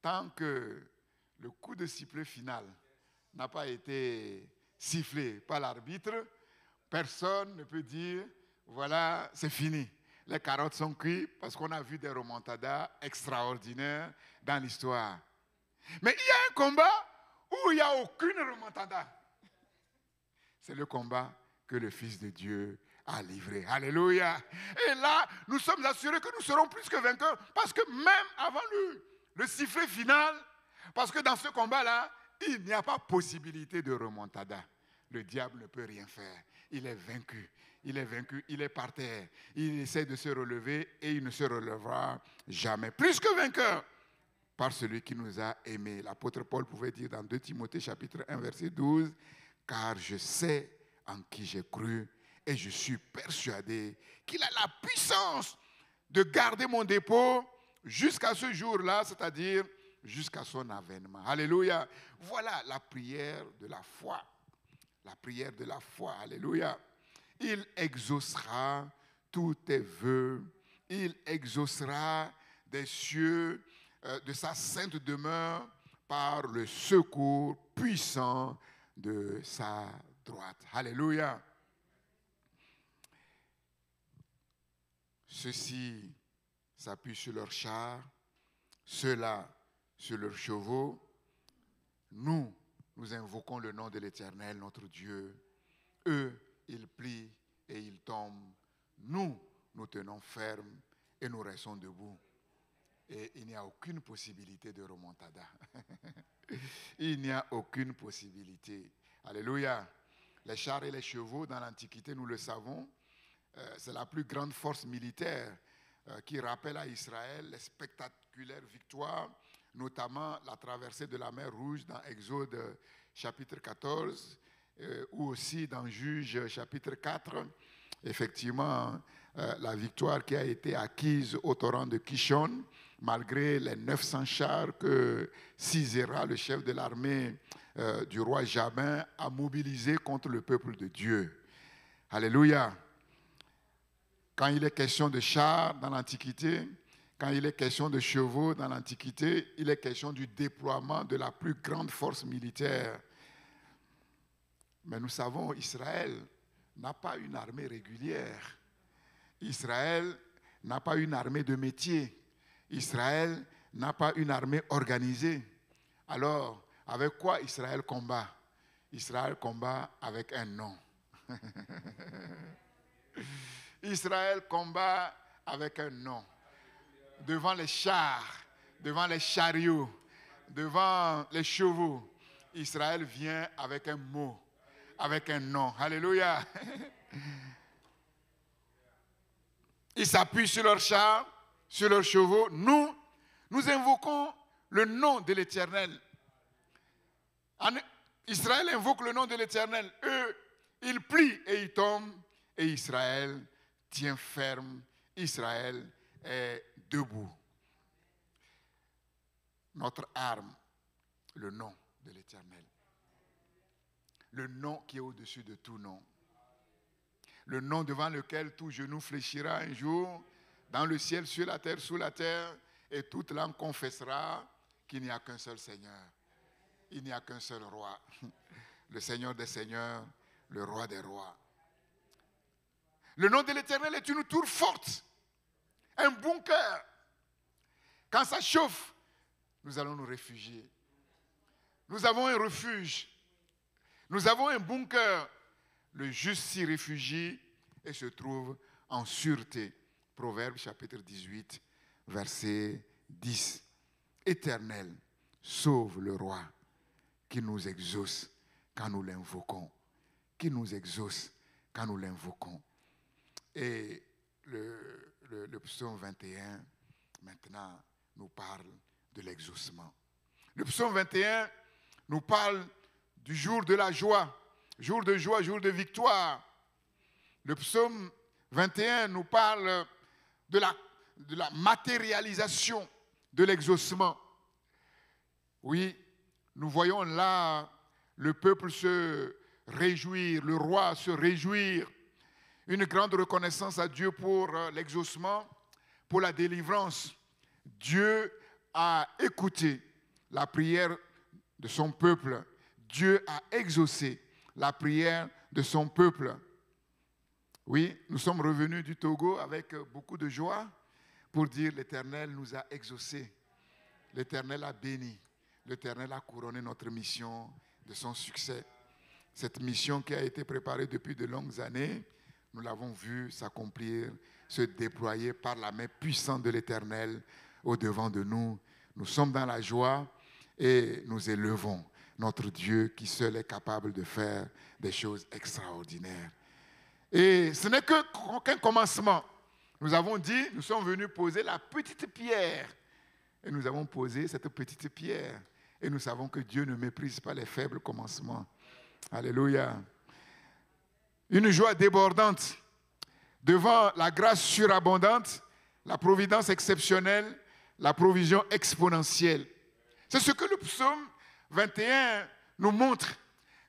Speaker 1: tant que le coup de sifflet final n'a pas été sifflé par l'arbitre, personne ne peut dire, voilà, c'est fini. Les carottes sont cuites parce qu'on a vu des remontadas extraordinaires dans l'histoire. Mais il y a un combat où il n'y a aucune remontada. C'est le combat que le Fils de Dieu a livré. Alléluia. Et là, nous sommes assurés que nous serons plus que vainqueurs parce que même avant le sifflet final, parce que dans ce combat-là, il n'y a pas possibilité de remontada. Le diable ne peut rien faire. Il est vaincu. Il est vaincu, il est par terre. Il essaie de se relever et il ne se relèvera jamais. Plus que vainqueur par celui qui nous a aimés. L'apôtre Paul pouvait dire dans 2 Timothée chapitre 1 verset 12, « Car je sais en qui j'ai cru et je suis persuadé qu'il a la puissance de garder mon dépôt jusqu'à ce jour-là, c'est-à-dire jusqu'à son avènement. » Alléluia. Voilà la prière de la foi. La prière de la foi. Alléluia. Il exaucera tous tes vœux. Il exaucera des cieux, de sa sainte demeure, par le secours puissant de sa droite. Alléluia. Ceux-ci s'appuient sur leurs chars, ceux-là sur leurs chevaux. Nous invoquons le nom de l'Éternel, notre Dieu. Eux, ils plient et ils tombent. Nous tenons ferme et nous restons debout. Et il n'y a aucune possibilité de remontada. Il n'y a aucune possibilité. Alléluia. Les chars et les chevaux, dans l'Antiquité, nous le savons, c'est la plus grande force militaire qui rappelle à Israël les spectaculaires victoires, notamment la traversée de la mer Rouge dans Exode chapitre 14, ou aussi dans Juges chapitre 4. Effectivement, la victoire qui a été acquise au torrent de Kishon, malgré les 900 chars que Sisera, le chef de l'armée du roi Jabin, a mobilisé contre le peuple de Dieu. Alléluia. Quand il est question de chars dans l'Antiquité, quand il est question de chevaux dans l'Antiquité, il est question du déploiement de la plus grande force militaire. Mais nous savons, Israël n'a pas une armée régulière. Israël n'a pas une armée de métier. Israël n'a pas une armée organisée. Alors, avec quoi Israël combat? Israël combat avec un nom. Israël combat avec un nom. Devant les chars, devant les chariots, devant les chevaux, Israël vient avec un mot, avec un nom. Alléluia. Ils s'appuient sur leurs chars, sur leurs chevaux. Nous invoquons le nom de l'Éternel. Israël invoque le nom de l'Éternel. Eux, ils plient et ils tombent. Et Israël tient ferme. Israël est debout. Notre arme, le nom de l'Éternel. Le nom qui est au-dessus de tout nom. Le nom devant lequel tout genou fléchira un jour, dans le ciel, sur la terre, sous la terre, et toute langue confessera qu'il n'y a qu'un seul Seigneur. Il n'y a qu'un seul roi. Le Seigneur des seigneurs, le roi des rois. Le nom de l'Éternel est une tour forte, un bunker. Quand ça chauffe, nous allons nous réfugier. Nous avons un refuge. Nous avons un bunker. Le juste s'y réfugie et se trouve en sûreté. Proverbe chapitre 18, verset 10. Éternel, sauve le roi qui nous exauce quand nous l'invoquons. Qui nous exauce quand nous l'invoquons. Et le psaume 21, maintenant, nous parle de l'exaucement. Le psaume 21 nous parle du jour de la joie. Jour de joie, jour de victoire. Le psaume 21 nous parle de la matérialisation de l'exaucement. Oui, nous voyons là le peuple se réjouir, le roi se réjouir. Une grande reconnaissance à Dieu pour l'exaucement, pour la délivrance. Dieu a écouté la prière de son peuple. Dieu a exaucé la prière de son peuple. Oui, nous sommes revenus du Togo avec beaucoup de joie pour dire l'Éternel nous a exaucés. L'Éternel a béni. L'Éternel a couronné notre mission de son succès. Cette mission qui a été préparée depuis de longues années, nous l'avons vu s'accomplir, se déployer par la main puissante de l'Éternel au-devant de nous. Nous sommes dans la joie et nous élevons notre Dieu qui seul est capable de faire des choses extraordinaires. Et ce n'est qu'un commencement. Nous avons dit, nous sommes venus poser la petite pierre. Et nous avons posé cette petite pierre. Et nous savons que Dieu ne méprise pas les faibles commencements. Alléluia. Une joie débordante devant la grâce surabondante, la providence exceptionnelle, la provision exponentielle. C'est ce que le psaume 21 nous montre.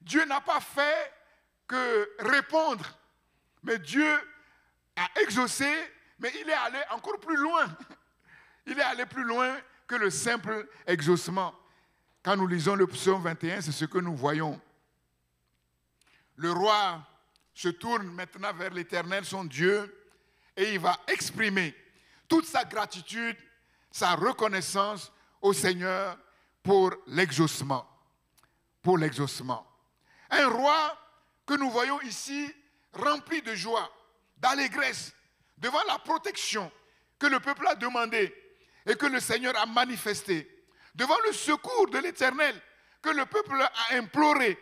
Speaker 1: Dieu n'a pas fait que répondre, mais Dieu a exaucé, mais il est allé encore plus loin. il est allé plus loin que le simple exaucement. Quand nous lisons le psaume 21, c'est ce que nous voyons. Le roi se tourne maintenant vers l'Éternel, son Dieu, et il va exprimer toute sa gratitude, sa reconnaissance au Seigneur pour l'exaucement. Pour l'exaucement. Un roi que nous voyons ici rempli de joie, d'allégresse, devant la protection que le peuple a demandé et que le Seigneur a manifesté, devant le secours de l'Éternel que le peuple a imploré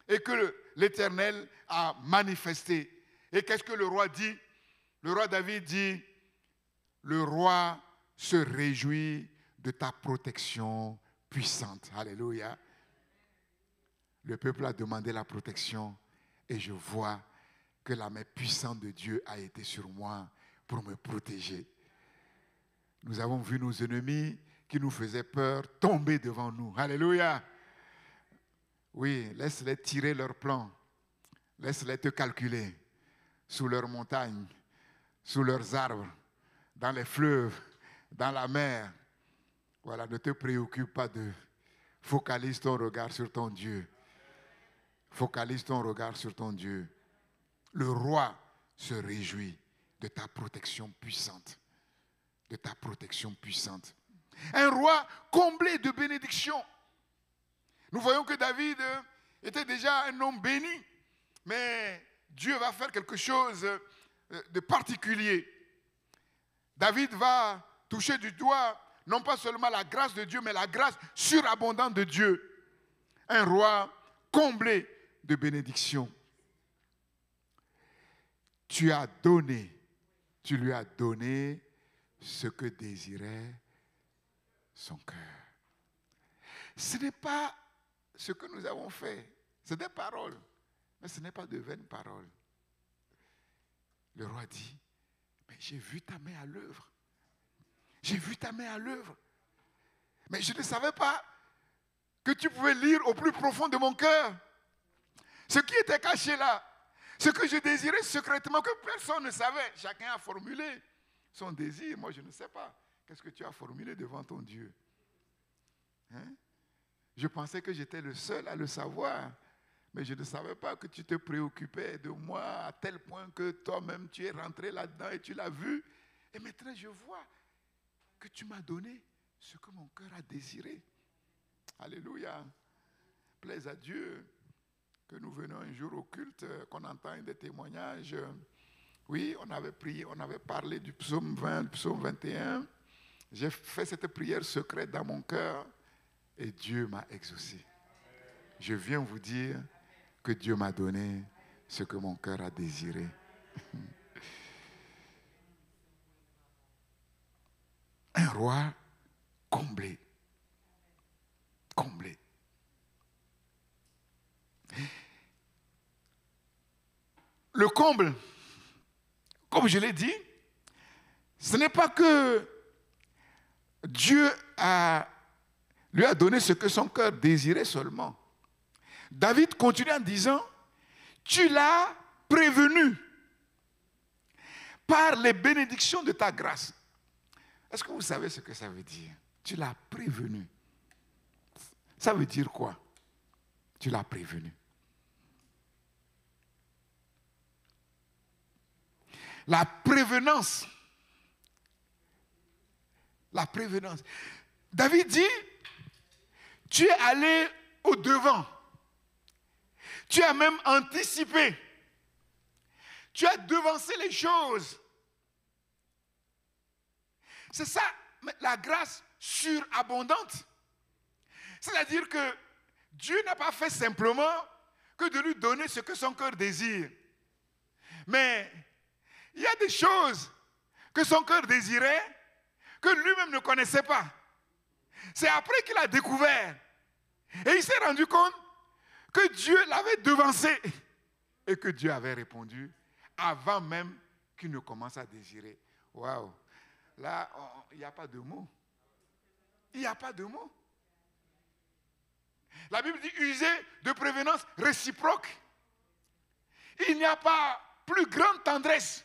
Speaker 1: et que l'Éternel a manifesté. Et qu'est-ce que le roi dit? Le roi David dit, le roi se réjouit de ta protection puissante. Alléluia. Le peuple a demandé la protection et je vois que la main puissante de Dieu a été sur moi pour me protéger. Nous avons vu nos ennemis qui nous faisaient peur tomber devant nous. Alléluia. Oui, laisse-les tirer leurs plans. Laisse-les te calculer sous leurs montagnes, sous leurs arbres, dans les fleuves, dans la mer. Voilà, ne te préoccupe pas d'eux. Focalise ton regard sur ton Dieu. Focalise ton regard sur ton Dieu. Le roi se réjouit de ta protection puissante. De ta protection puissante. Un roi comblé de bénédictions. Nous voyons que David était déjà un homme béni, mais Dieu va faire quelque chose de particulier. David va toucher du doigt non pas seulement la grâce de Dieu, mais la grâce surabondante de Dieu. Un roi comblé de bénédictions. Tu lui as donné ce que désirait son cœur. Ce n'est pas ce que nous avons fait. C'est des paroles, mais ce n'est pas de vaines paroles. Le roi dit, mais j'ai vu ta main à l'œuvre. J'ai vu ta main à l'œuvre. Mais je ne savais pas que tu pouvais lire au plus profond de mon cœur ce qui était caché là. Ce que je désirais secrètement, que personne ne savait. Chacun a formulé son désir. Moi, je ne sais pas. Qu'est-ce que tu as formulé devant ton Dieu? Hein? Je pensais que j'étais le seul à le savoir. Mais je ne savais pas que tu te préoccupais de moi à tel point que toi-même tu es rentré là-dedans et tu l'as vu. Et maintenant, je vois que tu m'as donné ce que mon cœur a désiré. Alléluia. Plaise à Dieu que nous venons un jour au culte, qu'on entende des témoignages. Oui, on avait prié, on avait parlé du psaume 20, du psaume 21. J'ai fait cette prière secrète dans mon cœur et Dieu m'a exaucé. Je viens vous dire que Dieu m'a donné ce que mon cœur a désiré. Un roi comblé. Comblé. Le comble, comme je l'ai dit, ce n'est pas que Dieu lui a donné ce que son cœur désirait seulement. David continue en disant, tu l'as prévenu par les bénédictions de ta grâce. Est-ce que vous savez ce que ça veut dire? Tu l'as prévenu. Ça veut dire quoi? Tu l'as prévenu. La prévenance. La prévenance. David dit, tu es allé au devant. Tu as même anticipé. Tu as devancé les choses. C'est ça, la grâce surabondante. C'est-à-dire que Dieu n'a pas fait simplement que de lui donner ce que son cœur désire. Mais il y a des choses que son cœur désirait que lui-même ne connaissait pas. C'est après qu'il a découvert. Et il s'est rendu compte que Dieu l'avait devancé et que Dieu avait répondu avant même qu'il ne commence à désirer. Waouh! Là, il n'y a pas de mots. Il n'y a pas de mots. La Bible dit user de prévenance réciproque. Il n'y a pas plus grande tendresse.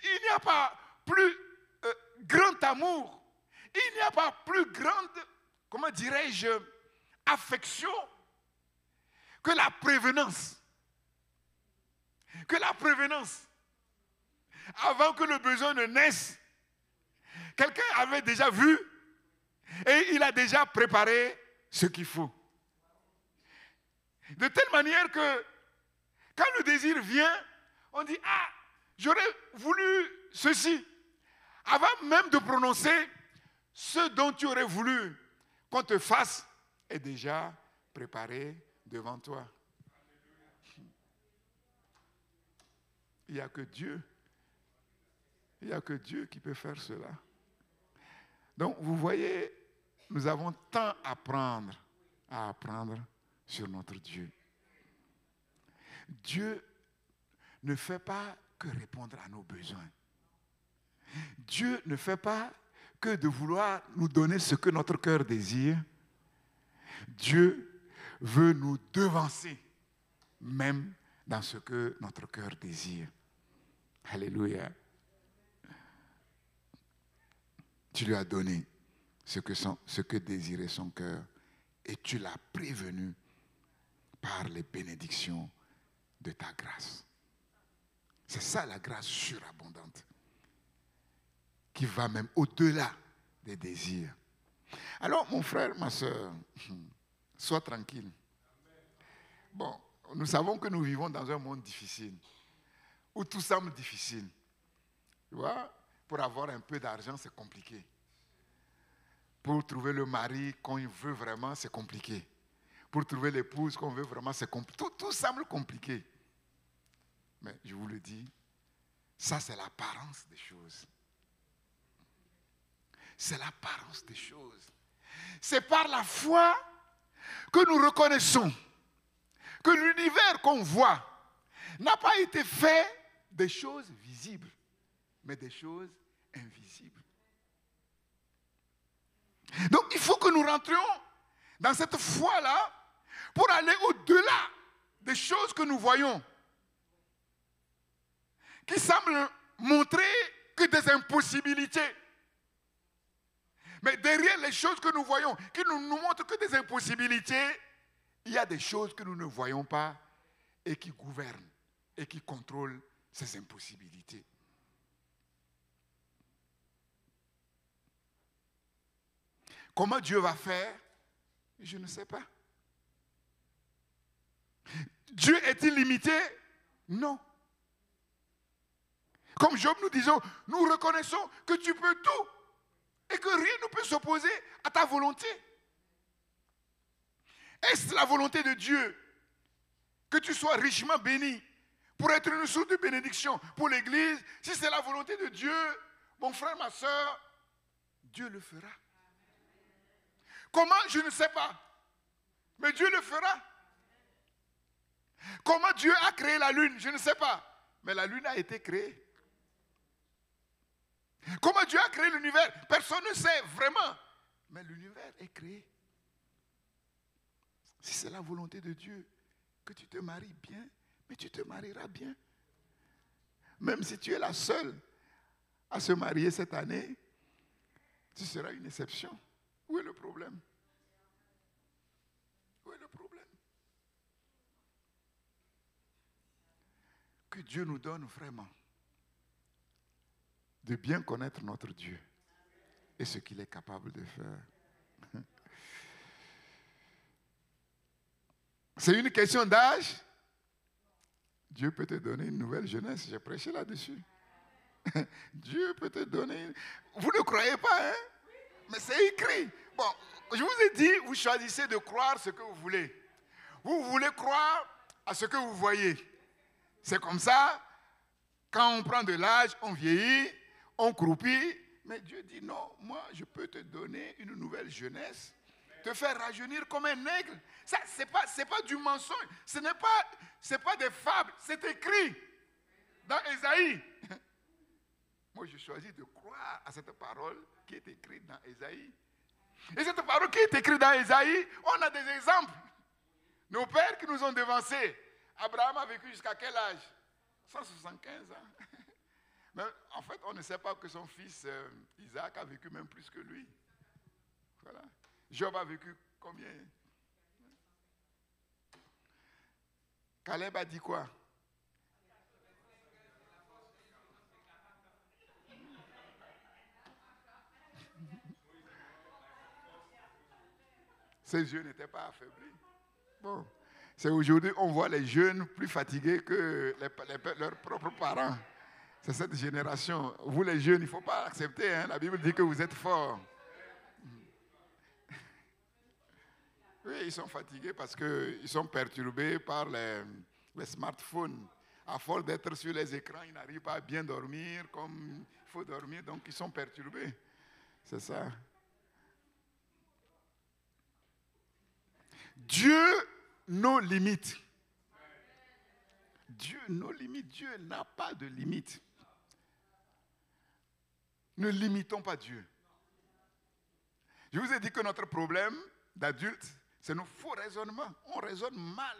Speaker 1: Il n'y a pas plus grand amour. il n'y a pas plus grande, comment dirais-je, affection que la prévenance. Que la prévenance. Avant que le besoin ne naisse, quelqu'un avait déjà vu et il a déjà préparé ce qu'il faut. De telle manière que quand le désir vient, on dit, ah, j'aurais voulu ceci. Avant même de prononcer, ce dont tu aurais voulu qu'on te fasse est déjà préparé devant toi. Il n'y a que Dieu. Il n'y a que Dieu qui peut faire cela. Donc, vous voyez, nous avons tant à apprendre sur notre Dieu. Dieu ne fait pas que répondre à nos besoins. Dieu ne fait pas que de vouloir nous donner ce que notre cœur désire. Dieu veut nous devancer, même dans ce que notre cœur désire. Alléluia. Tu lui as donné ce que désirait son cœur et tu l'as prévenu par les bénédictions de ta grâce. C'est ça la grâce surabondante qui va même au-delà des désirs. Alors, mon frère, ma soeur, sois tranquille. Bon, nous savons que nous vivons dans un monde difficile, où tout semble difficile. Tu vois, pour avoir un peu d'argent, c'est compliqué. Pour trouver le mari qu'on veut vraiment, c'est compliqué. Pour trouver l'épouse qu'on veut vraiment, c'est compliqué. Tout semble compliqué. Mais je vous le dis, ça c'est l'apparence des choses. C'est l'apparence des choses. C'est par la foi que nous reconnaissons que l'univers qu'on voit n'a pas été fait des choses visibles, mais des choses invisibles. Donc il faut que nous rentrions dans cette foi-là pour aller au-delà des choses que nous voyons, qui semblent montrer que des impossibilités. Mais derrière les choses que nous voyons, qui ne nous montrent que des impossibilités, il y a des choses que nous ne voyons pas et qui gouvernent et qui contrôlent ces impossibilités. Comment Dieu va faire? Je ne sais pas. Dieu est-il limité? Non. Comme Job nous disons, nous reconnaissons que tu peux tout et que rien ne peut s'opposer à ta volonté. Est-ce la volonté de Dieu que tu sois richement béni pour être une source de bénédiction pour l'Église? Si c'est la volonté de Dieu, mon frère, ma soeur, Dieu le fera. Comment? Je ne sais pas. Mais Dieu le fera. Comment Dieu a créé la lune? Je ne sais pas. Mais la lune a été créée. Comment Dieu a créé l'univers? Personne ne sait vraiment. Mais l'univers est créé. Si c'est la volonté de Dieu que tu te maries bien, mais tu te marieras bien. Même si tu es la seule à se marier cette année, tu seras une exception. Où est le problème? Où est le problème? Que Dieu nous donne vraiment de bien connaître notre Dieu et ce qu'il est capable de faire. C'est une question d'âge. Dieu peut te donner une nouvelle jeunesse. J'ai prêché là-dessus. Dieu peut te donner... Vous ne croyez pas, hein? Mais c'est écrit. Bon, je vous ai dit, vous choisissez de croire ce que vous voulez. Vous voulez croire à ce que vous voyez. C'est comme ça, quand on prend de l'âge, on vieillit, on croupit. Mais Dieu dit non, moi je peux te donner une nouvelle jeunesse, te faire rajeunir comme un aigle. Ça, c'est pas du mensonge, c'est pas des fables, c'est écrit dans Ésaïe. Moi je choisis de croire à cette parole qui est écrite dans Ésaïe. Et cette parole qui est écrite dans Ésaïe, on a des exemples. Nos pères qui nous ont devancés. Abraham a vécu jusqu'à quel âge? 175 ans. Mais en fait, on ne sait pas que son fils Isaac a vécu même plus que lui. Voilà. Job a vécu combien? Caleb a dit quoi? Ses yeux n'étaient pas affaiblis. Bon, c'est aujourd'hui on voit les jeunes plus fatigués que leurs propres parents. C'est cette génération. Vous les jeunes, il ne faut pas accepter. Hein? La Bible dit que vous êtes forts. Oui, ils sont fatigués parce qu'ils sont perturbés par les smartphones. À force d'être sur les écrans, ils n'arrivent pas à bien dormir comme il faut dormir, donc ils sont perturbés. C'est ça. Dieu nos limites. Dieu nos limites. Dieu n'a pas de limites. Ne limitons pas Dieu. Je vous ai dit que notre problème d'adulte, c'est nos faux raisonnements. On raisonne mal.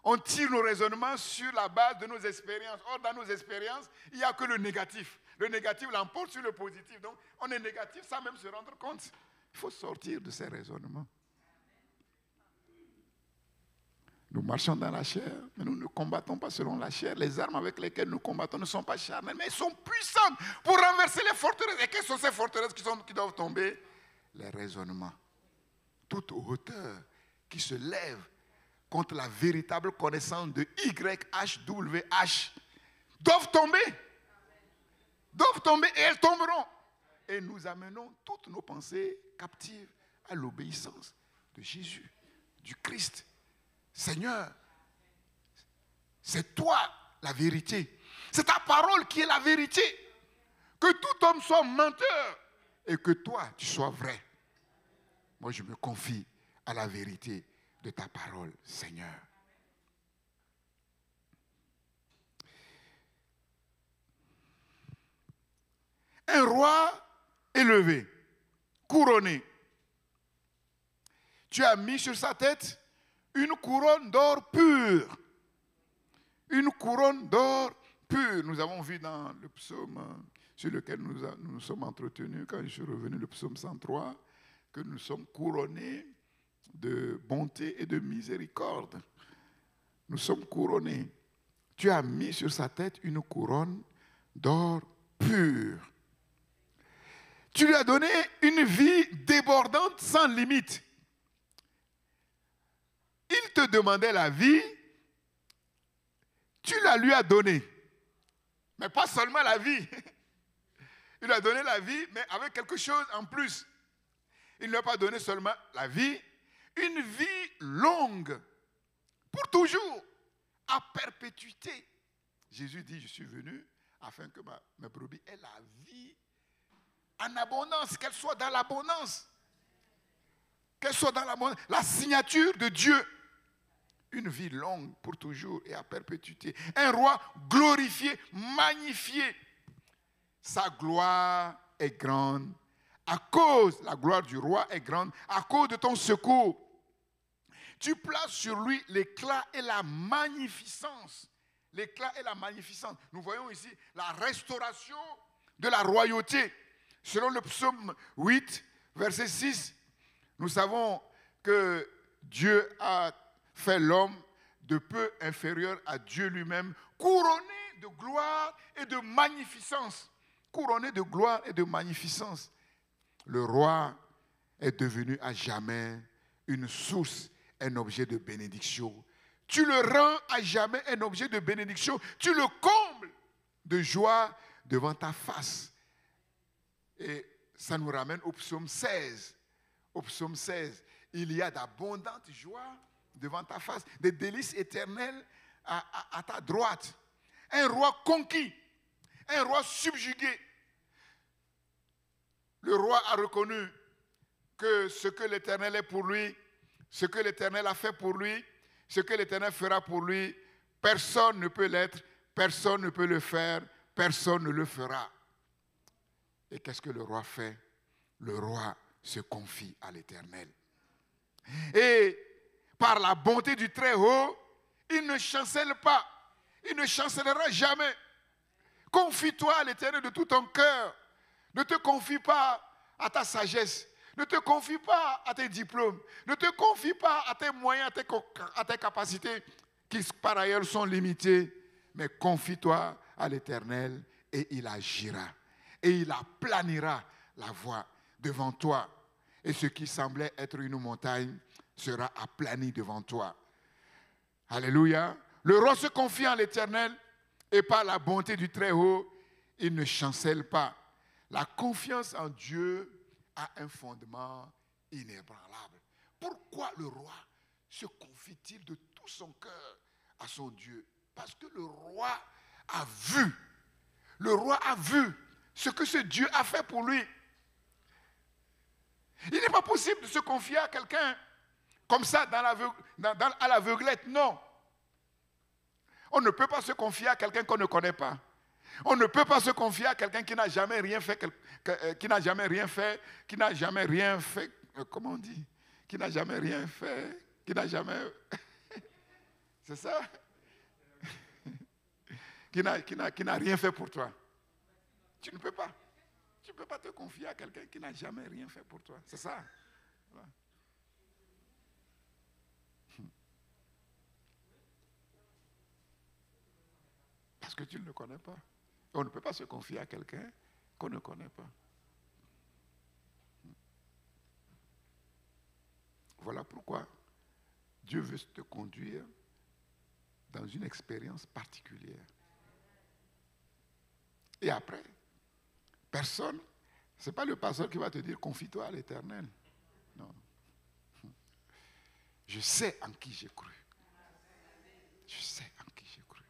Speaker 1: On tire nos raisonnements sur la base de nos expériences. Or, dans nos expériences, il n'y a que le négatif. Le négatif l'emporte sur le positif. Donc, on est négatif sans même se rendre compte. Il faut sortir de ces raisonnements. Nous marchons dans la chair, mais nous ne combattons pas selon la chair. Les armes avec lesquelles nous combattons ne sont pas charnelles, mais elles sont puissantes pour renverser les forteresses. Et quelles sont ces forteresses qui doivent tomber? Les raisonnements. Toute hauteur qui se lève contre la véritable connaissance de YHWH doivent tomber. Doivent tomber et elles tomberont. Et nous amenons toutes nos pensées captives à l'obéissance de Jésus, du Christ. Seigneur, c'est toi la vérité. C'est ta parole qui est la vérité. Que tout homme soit menteur et que toi, tu sois vrai. Moi, je me confie à la vérité de ta parole, Seigneur. Un roi élevé, couronné. Tu as mis sur sa tête une couronne d'or pur. Une couronne d'or pur. Nous avons vu dans le psaume sur lequel nous sommes entretenus quand je suis revenu, le psaume 103, que nous sommes couronnés de bonté et de miséricorde. Nous sommes couronnés. Tu as mis sur sa tête une couronne d'or pur. Tu lui as donné une vie débordante sans limite. Il te demandait la vie, tu la lui as donnée. Mais pas seulement la vie. Il lui a donné la vie, mais avec quelque chose en plus. Il ne lui a pas donné seulement la vie, une vie longue, pour toujours, à perpétuité. Jésus dit, je suis venu afin que ma brebis ait la vie en abondance, qu'elle soit dans l'abondance. Qu'elle soit dans l'abondance. La signature de Dieu. Une vie longue pour toujours et à perpétuité. Un roi glorifié, magnifié. Sa gloire est grande. La gloire du roi est grande à cause de ton secours. Tu places sur lui l'éclat et la magnificence. L'éclat et la magnificence. Nous voyons ici la restauration de la royauté. Selon le psaume 8, verset 6, nous savons que Dieu a fait l'homme de peu inférieur à Dieu lui-même, couronné de gloire et de magnificence. Couronné de gloire et de magnificence. Le roi est devenu à jamais une source, un objet de bénédiction. Tu le rends à jamais un objet de bénédiction. Tu le combles de joie devant ta face. Et ça nous ramène au psaume 16. Au psaume 16, il y a d'abondantes joies devant ta face, des délices éternelles à ta droite. Un roi conquis, un roi subjugué. Le roi a reconnu que ce que l'Éternel est pour lui, ce que l'Éternel a fait pour lui, ce que l'Éternel fera pour lui, personne ne peut l'être, personne ne peut le faire, personne ne le fera. Et qu'est-ce que le roi fait? Le roi se confie à l'Éternel. Et par la bonté du Très-Haut, il ne chancelle pas. Il ne chancellera jamais. Confie-toi à l'Éternel de tout ton cœur. Ne te confie pas à ta sagesse. Ne te confie pas à tes diplômes. Ne te confie pas à tes moyens, à tes capacités qui par ailleurs sont limitées. Mais confie-toi à l'Éternel et il agira. Et il aplanira la voie devant toi. Et ce qui semblait être une montagne sera aplani devant toi. Alléluia. Le roi se confie en l'Éternel et par la bonté du Très-Haut, il ne chancelle pas. La confiance en Dieu a un fondement inébranlable. Pourquoi le roi se confie-t-il de tout son cœur à son Dieu? Parce que le roi a vu ce que ce Dieu a fait pour lui. Il n'est pas possible de se confier à quelqu'un comme ça à l'aveuglette, non. On ne peut pas se confier à quelqu'un qu'on ne connaît pas. On ne peut pas se confier à quelqu'un qui n'a jamais rien fait, comment on dit? Qui n'a jamais rien fait, c'est ça? Qui n'a rien fait pour toi. Tu ne peux pas. Tu ne peux pas te confier à quelqu'un qui n'a jamais rien fait pour toi. C'est ça. Voilà. Parce que tu ne le connais pas. On ne peut pas se confier à quelqu'un qu'on ne connaît pas. Voilà pourquoi Dieu veut te conduire dans une expérience particulière. Et après, personne, ce n'est pas le pasteur qui va te dire confie-toi à l'Éternel. Non. Je sais en qui j'ai cru. Je sais en qui j'ai cru.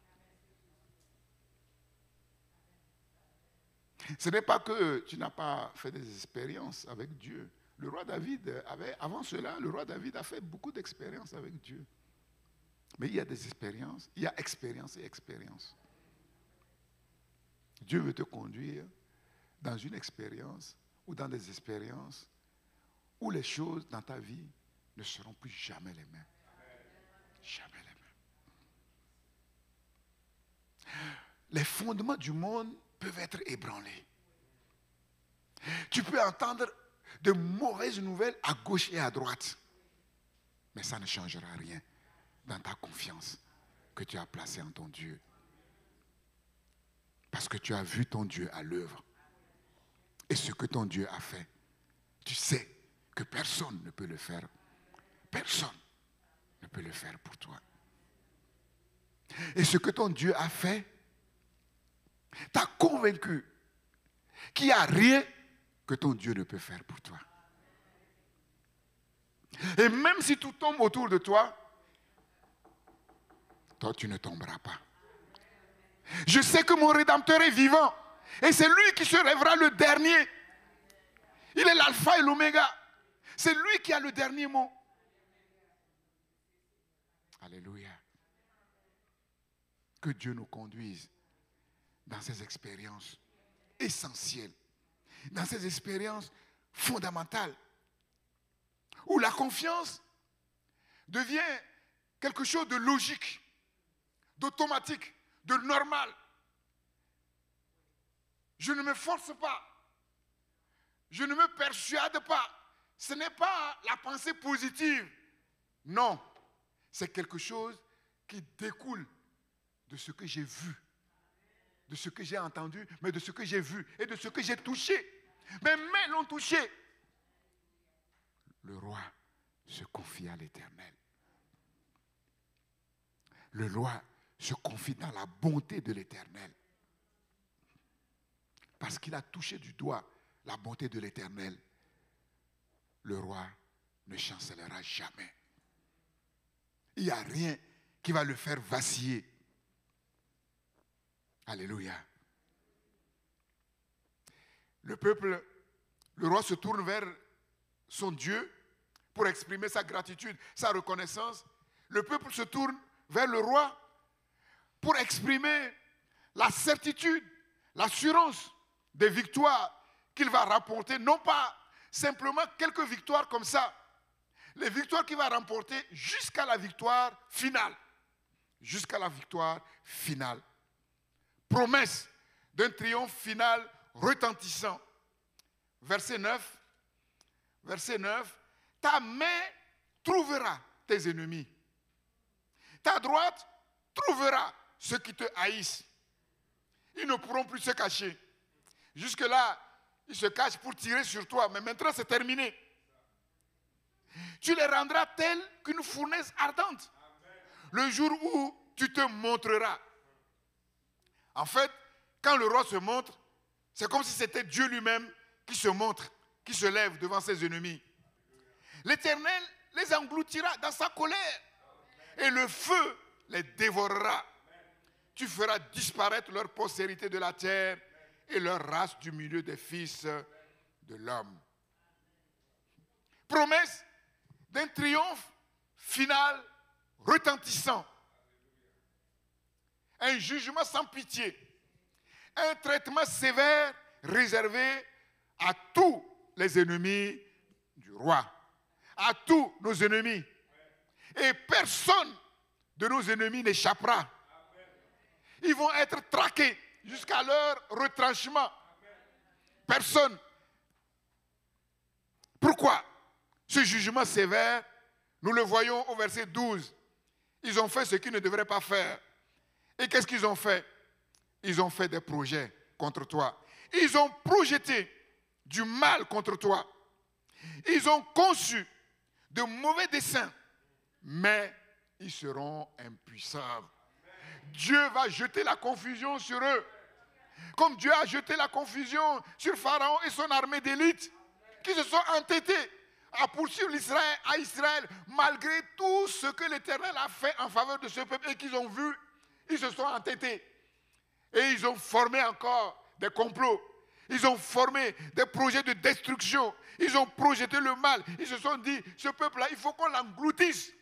Speaker 1: Ce n'est pas que tu n'as pas fait des expériences avec Dieu. Le roi David avant cela, le roi David a fait beaucoup d'expériences avec Dieu. Mais il y a des expériences, il y a expérience et expérience. Dieu veut te conduire dans une expérience ou dans des expériences où les choses dans ta vie ne seront plus jamais les mêmes. Jamais les mêmes. Les fondements du monde peuvent être ébranlés. Tu peux entendre de mauvaises nouvelles à gauche et à droite. Mais ça ne changera rien dans ta confiance que tu as placée en ton Dieu. Parce que tu as vu ton Dieu à l'œuvre. Et ce que ton Dieu a fait, tu sais que personne ne peut le faire. Personne ne peut le faire pour toi. Et ce que ton Dieu a fait, t'a convaincu qu'il n'y a rien que ton Dieu ne peut faire pour toi. Et même si tout tombe autour de toi, toi tu ne tomberas pas. Je sais que mon Rédempteur est vivant. Et c'est lui qui se lèvera le dernier. Il est l'alpha et l'oméga. C'est lui qui a le dernier mot. Alléluia. Que Dieu nous conduise dans ces expériences essentielles, dans ces expériences fondamentales, où la confiance devient quelque chose de logique, d'automatique, de normal. Je ne me force pas. Je ne me persuade pas. Ce n'est pas la pensée positive. Non. C'est quelque chose qui découle de ce que j'ai vu, de ce que j'ai entendu, mais de ce que j'ai vu et de ce que j'ai touché. Mes mains l'ont touché. Le roi se confie à l'Éternel. Le roi se confie dans la bonté de l'Éternel. Parce qu'il a touché du doigt la bonté de l'Éternel. Le roi ne chancellera jamais. Il n'y a rien qui va le faire vaciller. Alléluia. Le roi se tourne vers son Dieu pour exprimer sa gratitude, sa reconnaissance. Le peuple se tourne vers le roi pour exprimer la certitude, l'assurance des victoires qu'il va remporter, non pas simplement quelques victoires comme ça, les victoires qu'il va remporter jusqu'à la victoire finale. Jusqu'à la victoire finale. Promesse d'un triomphe final retentissant. Verset 9, verset 9, ta main trouvera tes ennemis. Ta droite trouvera ceux qui te haïssent. Ils ne pourront plus se cacher. Jusque-là, ils se cachent pour tirer sur toi, mais maintenant c'est terminé. Tu les rendras tels qu'une fournaise ardente. Le jour où tu te montreras. En fait, quand le roi se montre, c'est comme si c'était Dieu lui-même qui se montre, qui se lève devant ses ennemis. L'Éternel les engloutira dans sa colère et le feu les dévorera. Tu feras disparaître leur postérité de la terre et leur race du milieu des fils de l'homme. Promesse d'un triomphe final retentissant. Un jugement sans pitié. Un traitement sévère réservé à tous les ennemis du roi. À tous nos ennemis. Et personne de nos ennemis n'échappera. Ils vont être traqués jusqu'à leur retranchement. Personne. Pourquoi? Ce jugement sévère, nous le voyons au verset 12. Ils ont fait ce qu'ils ne devraient pas faire. Et qu'est-ce qu'ils ont fait? Ils ont fait des projets contre toi. Ils ont projeté du mal contre toi. Ils ont conçu de mauvais desseins, mais ils seront impuissants. Dieu va jeter la confusion sur eux. Comme Dieu a jeté la confusion sur Pharaon et son armée d'élite, qui se sont entêtés à poursuivre Israël, malgré tout ce que l'Éternel a fait en faveur de ce peuple et qu'ils ont vu, ils se sont entêtés. Et ils ont formé encore des complots. Ils ont formé des projets de destruction. Ils ont projeté le mal. Ils se sont dit, ce peuple-là, il faut qu'on l'engloutisse.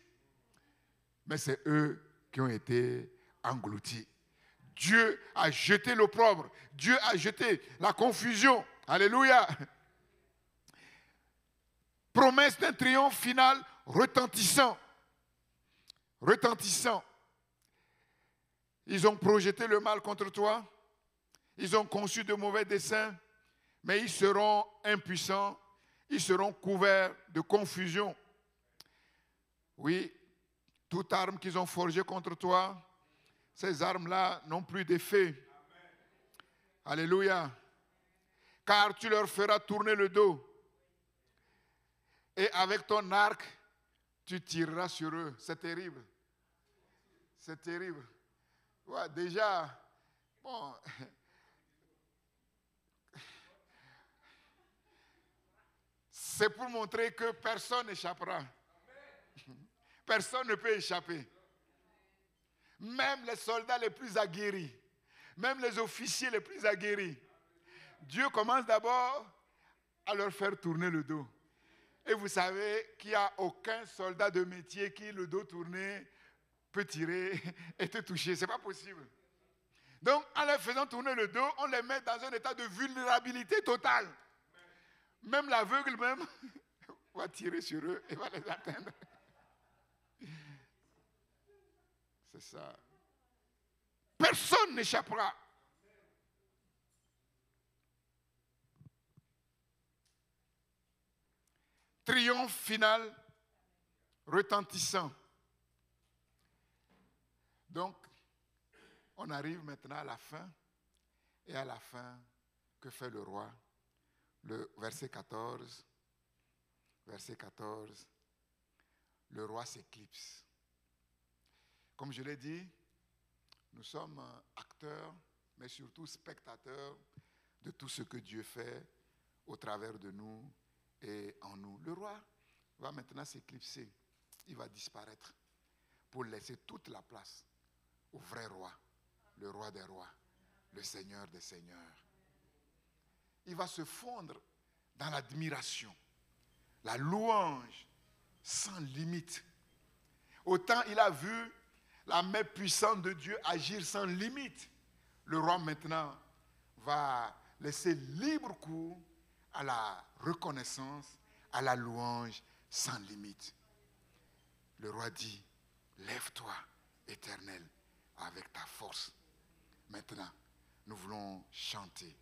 Speaker 1: Mais c'est eux qui ont été engloutis. Dieu a jeté l'opprobre. Dieu a jeté la confusion. Alléluia. Promesse d'un triomphe final retentissant. Retentissant. Ils ont projeté le mal contre toi. Ils ont conçu de mauvais desseins. Mais ils seront impuissants. Ils seront couverts de confusion. Oui, toute arme qu'ils ont forgée contre toi, ces armes-là n'ont plus d'effet. Alléluia. Car tu leur feras tourner le dos. Et avec ton arc, tu tireras sur eux. C'est terrible. C'est terrible. Ouais, déjà, bon. C'est pour montrer que personne n'échappera. Personne ne peut échapper. Même les soldats les plus aguerris, même les officiers les plus aguerris. Dieu commence d'abord à leur faire tourner le dos. Et vous savez qu'il n'y a aucun soldat de métier qui, le dos tourné, peut tirer et te toucher. Ce n'est pas possible. Donc, en leur faisant tourner le dos, on les met dans un état de vulnérabilité totale. Même l'aveugle même va tirer sur eux et va les atteindre. C'est ça. Personne n'échappera. Triomphe final retentissant. Donc, on arrive maintenant à la fin. Et à la fin, que fait le roi? Le verset 14. Verset 14. Le roi s'éclipse. Comme je l'ai dit, nous sommes acteurs, mais surtout spectateurs de tout ce que Dieu fait au travers de nous et en nous. Le roi va maintenant s'éclipser. Il va disparaître pour laisser toute la place au vrai roi, le roi des rois, le Seigneur des seigneurs. Il va se fondre dans l'admiration, la louange sans limite. Autant il a vu la main puissante de Dieu agir sans limite, le roi maintenant va laisser libre cours à la reconnaissance, à la louange sans limite. Le roi dit, lève-toi, Éternel, avec ta force. Maintenant, nous voulons chanter,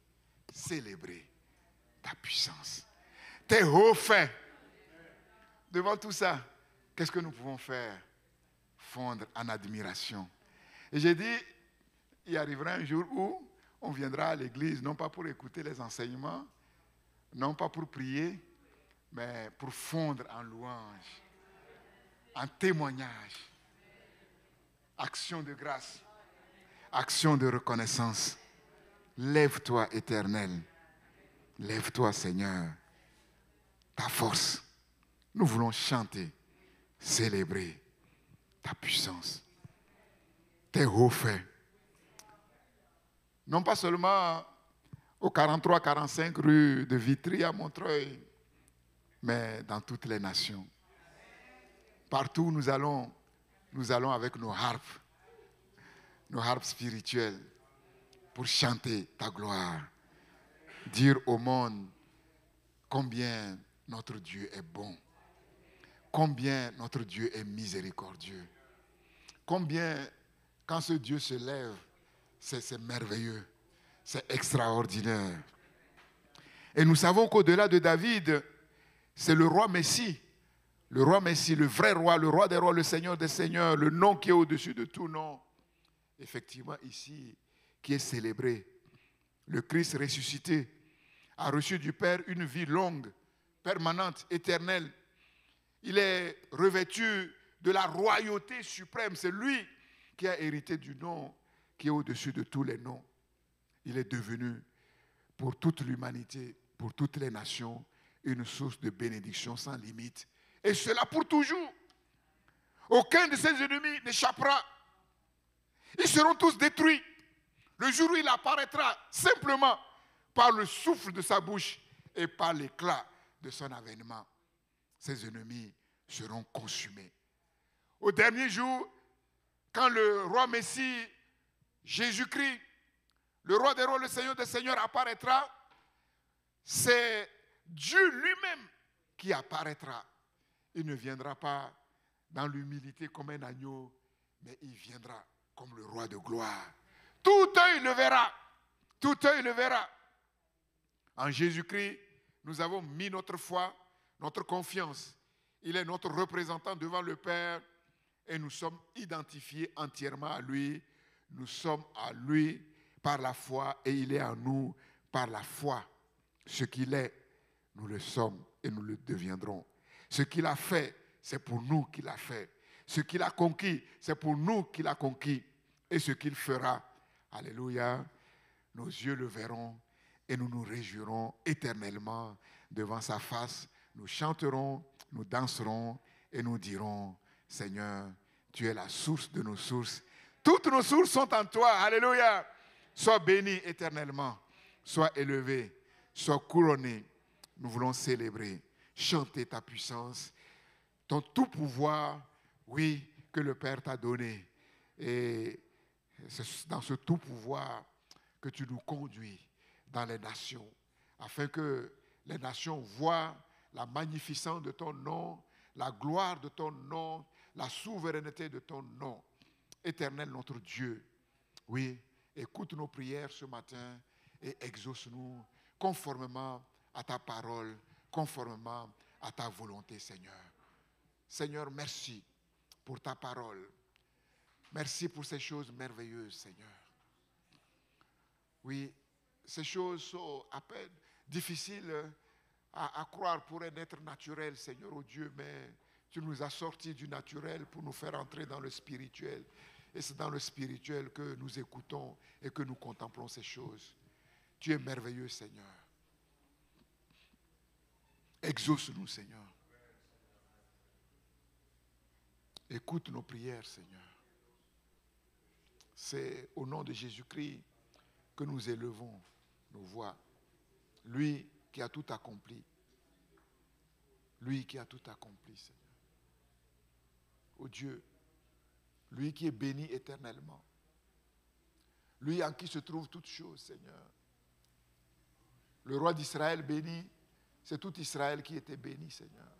Speaker 1: célébrer ta puissance, tes hauts faits, devant tout ça, qu'est-ce que nous pouvons faire? Fondre en admiration. Et j'ai dit, il arrivera un jour où on viendra à l'église, non pas pour écouter les enseignements, non pas pour prier, mais pour fondre en louange, en témoignage, action de grâce, action de reconnaissance. Lève-toi, Éternel. Lève-toi, Seigneur. Ta force. Nous voulons chanter, célébrer ta puissance, tes hauts faits. Non pas seulement au 43-45 rue de Vitry à Montreuil, mais dans toutes les nations. Partout où nous allons avec nos harpes spirituelles, pour chanter ta gloire, dire au monde combien notre Dieu est bon, combien notre Dieu est miséricordieux, combien quand ce Dieu se lève, c'est merveilleux, c'est extraordinaire. Et nous savons qu'au-delà de David, c'est le roi Messie, le vrai roi, le roi des rois, le Seigneur des seigneurs, le nom qui est au-dessus de tout nom. Effectivement, ici, qui est célébré. Le Christ ressuscité a reçu du Père une vie longue, permanente, éternelle. Il est revêtu de la royauté suprême. C'est lui qui a hérité du nom qui est au-dessus de tous les noms. Il est devenu, pour toute l'humanité, pour toutes les nations, une source de bénédiction sans limite. Et cela pour toujours. Aucun de ses ennemis n'échappera. Ils seront tous détruits. Le jour où il apparaîtra simplement par le souffle de sa bouche et par l'éclat de son avènement, ses ennemis seront consumés. Au dernier jour, quand le roi Messie, Jésus-Christ, le roi des rois, le Seigneur des seigneurs apparaîtra, c'est Dieu lui-même qui apparaîtra. Il ne viendra pas dans l'humilité comme un agneau, mais il viendra comme le roi de gloire. Tout œil le verra. Tout œil le verra. En Jésus-Christ, nous avons mis notre foi, notre confiance. Il est notre représentant devant le Père et nous sommes identifiés entièrement à lui. Nous sommes à lui par la foi et il est en nous par la foi. Ce qu'il est, nous le sommes et nous le deviendrons. Ce qu'il a fait, c'est pour nous qu'il a fait. Ce qu'il a conquis, c'est pour nous qu'il a conquis. Et ce qu'il fera, alléluia, nos yeux le verront et nous nous réjouirons éternellement devant sa face. Nous chanterons, nous danserons et nous dirons, Seigneur, tu es la source de nos sources. Toutes nos sources sont en toi, alléluia. Sois béni éternellement, sois élevé, sois couronné. Nous voulons célébrer, chanter ta puissance, ton tout pouvoir, oui, que le Père t'a donné. Et c'est dans ce tout pouvoir que tu nous conduis dans les nations, afin que les nations voient la magnificence de ton nom, la gloire de ton nom, la souveraineté de ton nom. Éternel notre Dieu, oui, écoute nos prières ce matin et exauce-nous conformément à ta parole, conformément à ta volonté, Seigneur. Seigneur, merci pour ta parole. Merci pour ces choses merveilleuses, Seigneur. Oui, ces choses sont à peine difficiles à croire pour un être naturel, Seigneur, oh Dieu, mais tu nous as sortis du naturel pour nous faire entrer dans le spirituel. Et c'est dans le spirituel que nous écoutons et que nous contemplons ces choses. Tu es merveilleux, Seigneur. Exauce-nous, Seigneur. Écoute nos prières, Seigneur. C'est au nom de Jésus-Christ que nous élevons nos voix. Lui qui a tout accompli. Lui qui a tout accompli, Seigneur. Oh Dieu, lui qui est béni éternellement. Lui en qui se trouve toutes choses, Seigneur. Le roi d'Israël béni, c'est tout Israël qui était béni, Seigneur.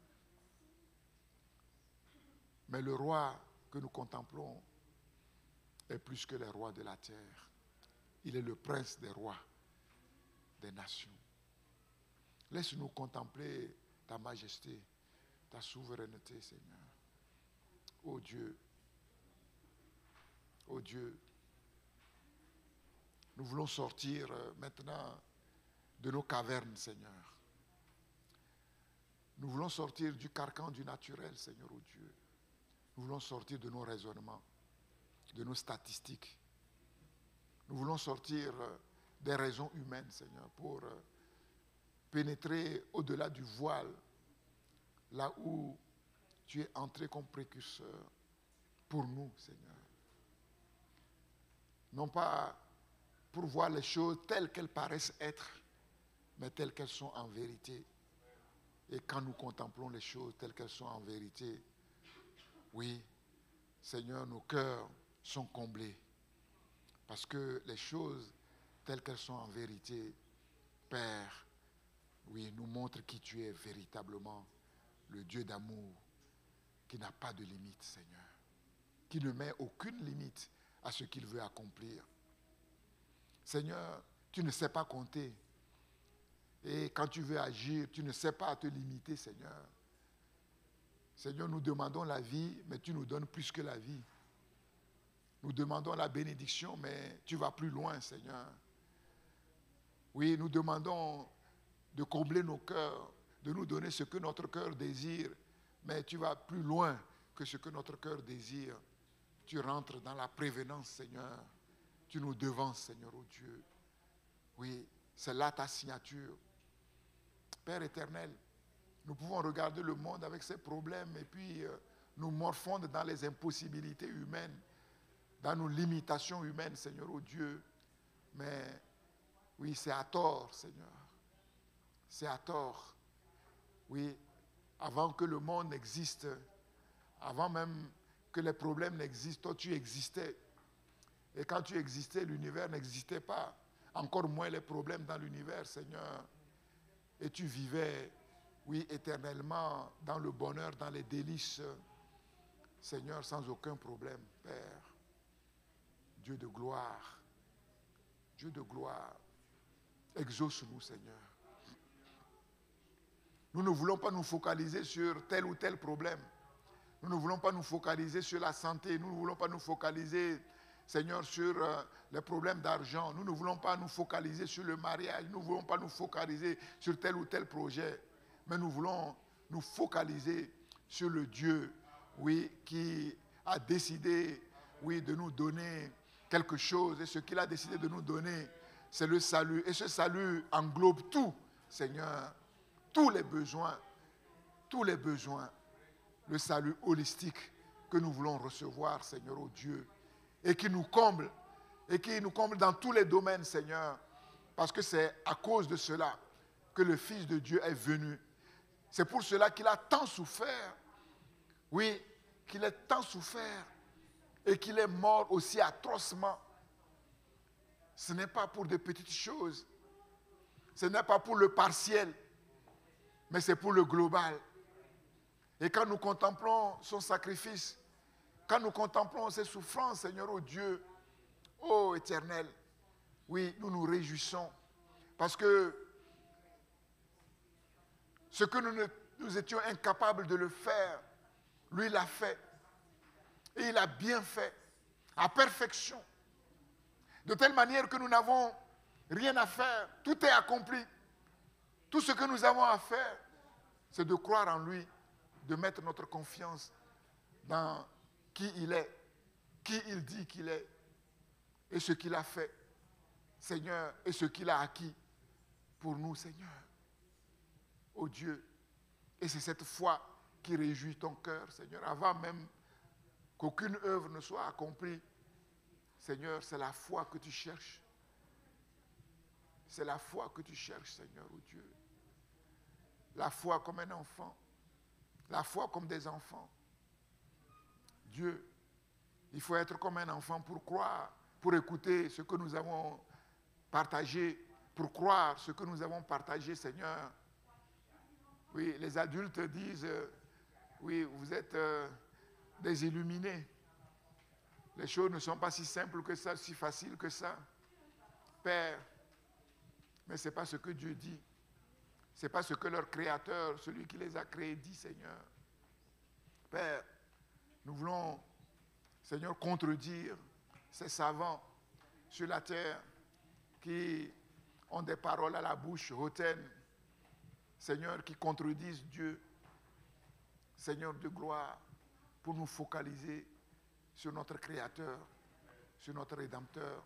Speaker 1: Mais le roi que nous contemplons est plus que les rois de la terre. Il est le prince des rois, des nations. Laisse-nous contempler ta majesté. ta souveraineté, Seigneur. Oh Dieu, nous voulons sortir maintenant de nos cavernes, Seigneur. Nous voulons sortir du carcan du naturel, Seigneur, oh Dieu. Nous voulons sortir de nos raisonnements, de nos statistiques. Nous voulons sortir des raisons humaines, Seigneur, pour pénétrer au-delà du voile, là où tu es entré comme précurseur pour nous, Seigneur. Non pas pour voir les choses telles qu'elles paraissent être, mais telles qu'elles sont en vérité. Et quand nous contemplons les choses telles qu'elles sont en vérité, oui, Seigneur, nos cœurs sont comblés. Parce que les choses telles qu'elles sont en vérité, Père, oui, nous montrent qui tu es véritablement, le Dieu d'amour, qui n'a pas de limite, Seigneur, qui ne met aucune limite à ce qu'il veut accomplir. Seigneur, tu ne sais pas compter. Et quand tu veux agir, tu ne sais pas te limiter, Seigneur. Seigneur, nous demandons la vie, mais tu nous donnes plus que la vie. Nous demandons la bénédiction, mais tu vas plus loin, Seigneur. Oui, nous demandons de combler nos cœurs, de nous donner ce que notre cœur désire, mais tu vas plus loin que ce que notre cœur désire. Tu rentres dans la prévenance, Seigneur. Tu nous devances, Seigneur, oh Dieu. Oui, c'est là ta signature. Père éternel, nous pouvons regarder le monde avec ses problèmes et puis nous morfondre dans les impossibilités humaines, dans nos limitations humaines, Seigneur, oh Dieu. Mais oui, c'est à tort, Seigneur. C'est à tort. Oui, avant que le monde n'existe, avant même que les problèmes n'existent, toi tu existais. Et quand tu existais, l'univers n'existait pas. Encore moins les problèmes dans l'univers, Seigneur. Et tu vivais, oui, éternellement dans le bonheur, dans les délices, Seigneur, sans aucun problème, Père. Dieu de gloire, Dieu de gloire, exauce-nous, Seigneur. Nous ne voulons pas nous focaliser sur tel ou tel problème. Nous ne voulons pas nous focaliser sur la santé. Nous ne voulons pas nous focaliser, Seigneur, sur les problèmes d'argent. Nous ne voulons pas nous focaliser sur le mariage. Nous ne voulons pas nous focaliser sur tel ou tel projet. Mais nous voulons nous focaliser sur le Dieu, oui, qui a décidé, oui, de nous donner quelque chose. Et ce qu'il a décidé de nous donner, c'est le salut. Et ce salut englobe tout, Seigneur, tous les besoins, le salut holistique que nous voulons recevoir, Seigneur, oh Dieu, et qui nous comble dans tous les domaines, Seigneur, parce que c'est à cause de cela que le Fils de Dieu est venu. C'est pour cela qu'il a tant souffert, oui, qu'il a tant souffert et qu'il est mort aussi atrocement. Ce n'est pas pour de petites choses, ce n'est pas pour le partiel, mais c'est pour le global. Et quand nous contemplons son sacrifice, quand nous contemplons ses souffrances, Seigneur, oh Dieu, oh Éternel, oui, nous nous réjouissons. Parce que ce que nous étions incapables de le faire, lui l'a fait. Et il a bien fait, à perfection. De telle manière que nous n'avons rien à faire. Tout est accompli. Tout ce que nous avons à faire, c'est de croire en lui, de mettre notre confiance dans qui il est, qui il dit qu'il est, et ce qu'il a fait, Seigneur, et ce qu'il a acquis pour nous, Seigneur. Oh Dieu, et c'est cette foi qui réjouit ton cœur, Seigneur, avant même qu'aucune œuvre ne soit accomplie. Seigneur, c'est la foi que tu cherches. C'est la foi que tu cherches, Seigneur, oh Dieu. La foi comme un enfant. La foi comme des enfants. Dieu, il faut être comme un enfant pour croire, pour écouter ce que nous avons partagé, pour croire ce que nous avons partagé, Seigneur. Oui, les adultes disent, oui, vous êtes des illuminés. Les choses ne sont pas si simples que ça, si faciles que ça. Père, mais ce n'est pas ce que Dieu dit. Ce n'est pas ce que leur Créateur, celui qui les a créés, dit, Seigneur. Père, nous voulons, Seigneur, contredire ces savants sur la terre qui ont des paroles à la bouche hautaines, Seigneur, qui contredisent Dieu, Seigneur de gloire, pour nous focaliser sur notre Créateur, sur notre Rédempteur,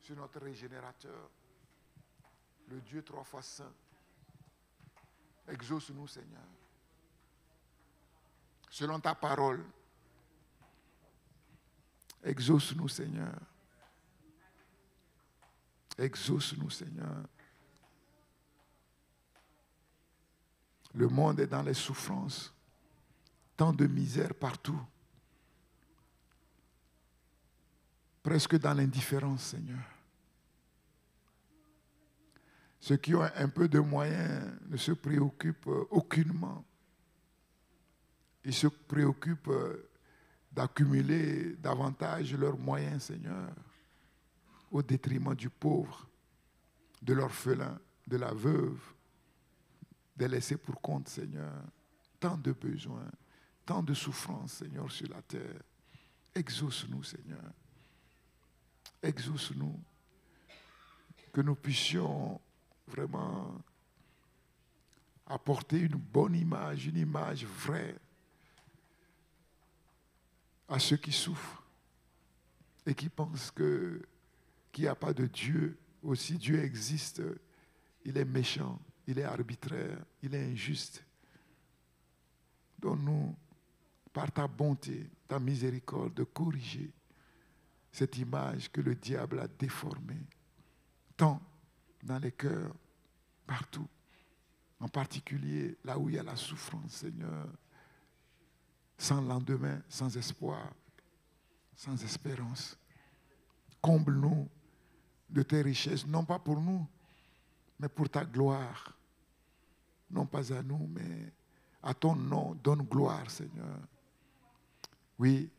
Speaker 1: sur notre Régénérateur, le Dieu trois fois saint. Exauce-nous, Seigneur. Selon ta parole, exauce-nous, Seigneur. Exauce-nous, Seigneur. Le monde est dans les souffrances, tant de misère partout, presque dans l'indifférence, Seigneur. Ceux qui ont un peu de moyens ne se préoccupent aucunement. Ils se préoccupent d'accumuler davantage leurs moyens, Seigneur, au détriment du pauvre, de l'orphelin, de la veuve, des laissés pour compte, Seigneur. Tant de besoins, tant de souffrances, Seigneur, sur la terre. Exauce-nous, Seigneur. Exauce-nous. Que nous puissions vraiment apporter une bonne image, une image vraie à ceux qui souffrent et qui pensent qu'il n'y a pas de Dieu. Aussi Dieu existe, il est méchant, il est arbitraire, il est injuste. Donne-nous, par ta bonté, ta miséricorde, de corriger cette image que le diable a déformée, tant dans les cœurs, partout, en particulier là où il y a la souffrance, Seigneur, sans lendemain, sans espoir, sans espérance. Comble-nous de tes richesses, non pas pour nous, mais pour ta gloire. Non pas à nous, mais à ton nom, donne gloire, Seigneur. Oui,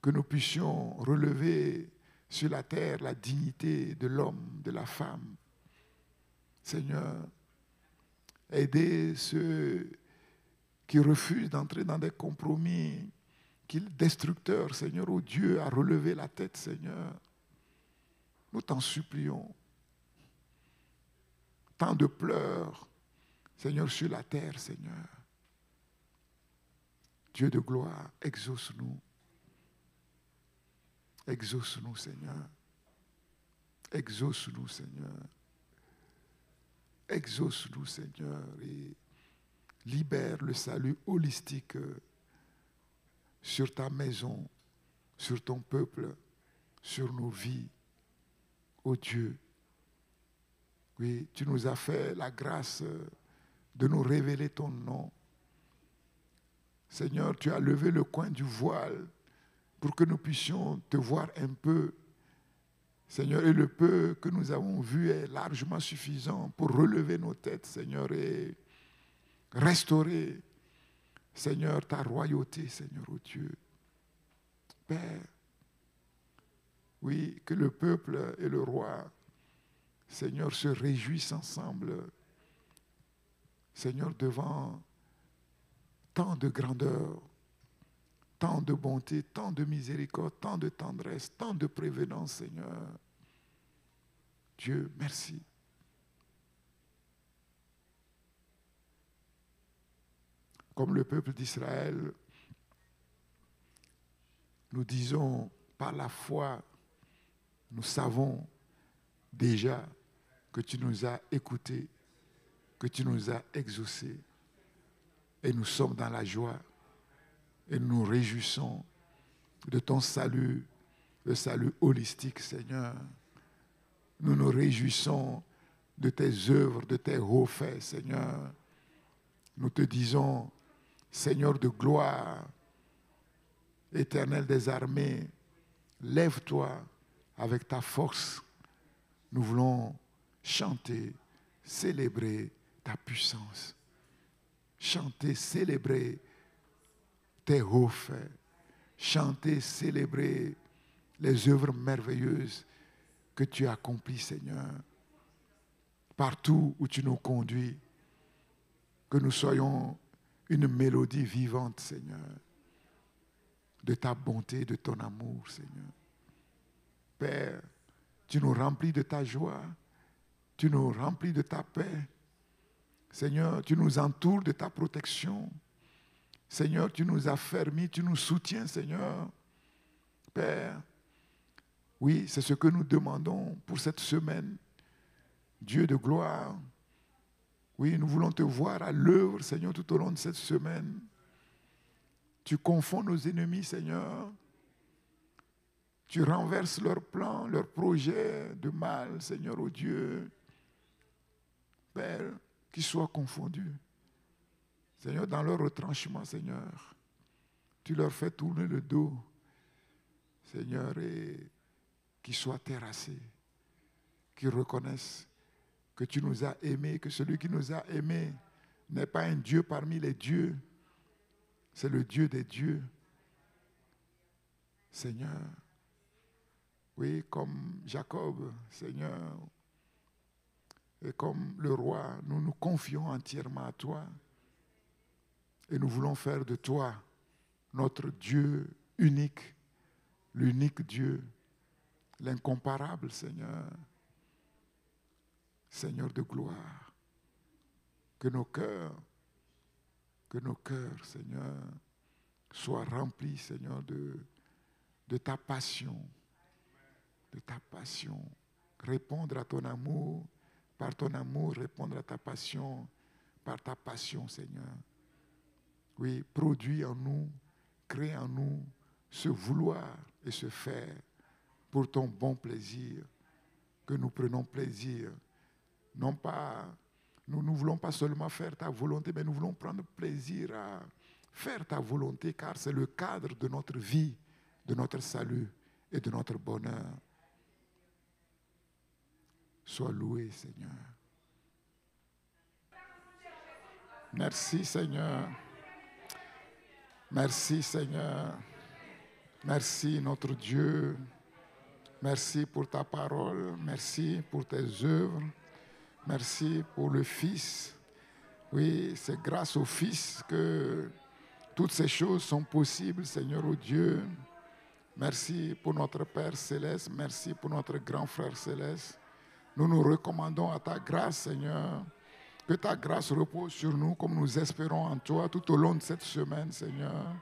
Speaker 1: que nous puissions relever sur la terre la dignité de l'homme, de la femme. Seigneur, aider ceux qui refusent d'entrer dans des compromis destructeurs, Seigneur, oh Dieu, à relever la tête, Seigneur. Nous t'en supplions. Tant de pleurs, Seigneur, sur la terre, Seigneur. Dieu de gloire, exauce-nous. Exauce-nous, Seigneur. Exauce-nous, Seigneur. Exauce-nous, Seigneur, et libère le salut holistique sur ta maison, sur ton peuple, sur nos vies. Ô Dieu, oui, tu nous as fait la grâce de nous révéler ton nom. Seigneur, tu as levé le coin du voile pour que nous puissions te voir un peu. Seigneur, et le peu que nous avons vu est largement suffisant pour relever nos têtes, Seigneur, et restaurer, Seigneur, ta royauté, Seigneur, ô Dieu. Père, oui, que le peuple et le roi, Seigneur, se réjouissent ensemble, Seigneur, devant tant de grandeur, tant de bonté, tant de miséricorde, tant de tendresse, tant de prévenance, Seigneur. Dieu, merci. Comme le peuple d'Israël, nous disons par la foi, nous savons déjà que tu nous as écoutés, que tu nous as exaucés, et nous sommes dans la joie, et nous nous réjouissons de ton salut, le salut holistique, Seigneur. Nous nous réjouissons de tes œuvres, de tes hauts faits, Seigneur. Nous te disons, Seigneur de gloire, Éternel des armées, lève-toi avec ta force. Nous voulons chanter, célébrer ta puissance. Chanter, célébrer tes hauts faits. Chanter, célébrer les œuvres merveilleuses que tu as accomplies, Seigneur. Partout où tu nous conduis, que nous soyons une mélodie vivante, Seigneur, de ta bonté, de ton amour, Seigneur. Père, tu nous remplis de ta joie, tu nous remplis de ta paix. Seigneur, tu nous entoures de ta protection. Seigneur, tu nous affermis, tu nous soutiens, Seigneur. Père, oui, c'est ce que nous demandons pour cette semaine. Dieu de gloire, oui, nous voulons te voir à l'œuvre, Seigneur, tout au long de cette semaine. Tu confonds nos ennemis, Seigneur. Tu renverses leurs plans, leurs projets de mal, Seigneur, ô Dieu. Père, qu'ils soient confondus. Seigneur, dans leur retranchement, Seigneur, tu leur fais tourner le dos, Seigneur, et qu'ils soient terrassés, qu'ils reconnaissent que tu nous as aimés, que celui qui nous a aimés n'est pas un Dieu parmi les dieux, c'est le Dieu des dieux. Seigneur, oui, comme Jacob, Seigneur, et comme le roi, nous nous confions entièrement à toi et nous voulons faire de toi notre Dieu unique, l'unique Dieu, l'incomparable Seigneur, Seigneur de gloire. Que nos cœurs, Seigneur, soient remplis, Seigneur, de ta passion, répondre à ton amour, par ton amour, répondre à ta passion, par ta passion, Seigneur. Oui, produis en nous, crée en nous ce vouloir et ce faire pour ton bon plaisir, que nous prenons plaisir. Non pas, nous ne voulons pas seulement faire ta volonté, mais nous voulons prendre plaisir à faire ta volonté, car c'est le cadre de notre vie, de notre salut et de notre bonheur. Sois loué, Seigneur. Merci, Seigneur. Merci, Seigneur. Merci, notre Dieu. Merci pour ta parole. Merci pour tes œuvres. Merci pour le Fils. Oui, c'est grâce au Fils que toutes ces choses sont possibles, Seigneur, ô Dieu. Merci pour notre Père céleste. Merci pour notre grand frère céleste. Nous nous recommandons à ta grâce, Seigneur. Que ta grâce repose sur nous comme nous espérons en toi tout au long de cette semaine, Seigneur.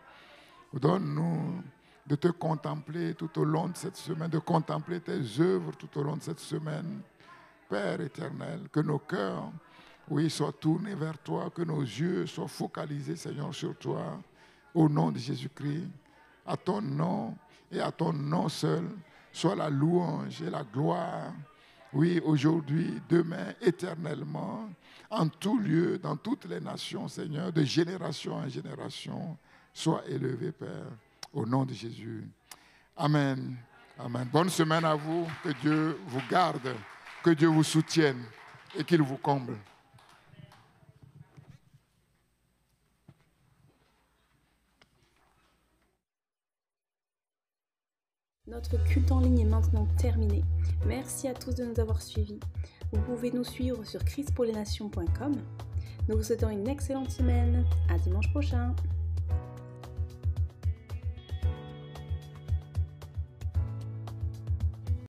Speaker 1: Donne-nous de te contempler tout au long de cette semaine, de contempler tes œuvres tout au long de cette semaine. Père éternel, que nos cœurs, oui, soient tournés vers toi, que nos yeux soient focalisés, Seigneur, sur toi. Au nom de Jésus-Christ, à ton nom et à ton nom seul, soit la louange et la gloire. Oui, aujourd'hui, demain, éternellement, en tout lieu, dans toutes les nations, Seigneur, de génération en génération, sois élevé, Père, au nom de Jésus. Amen. Amen. Bonne semaine à vous. Que Dieu vous garde, que Dieu vous soutienne et qu'il vous comble.
Speaker 2: Notre culte en ligne est maintenant terminé. Merci à tous de nous avoir suivis. Vous pouvez nous suivre sur christpourlesnations.com. Nous vous souhaitons une excellente semaine. À dimanche prochain.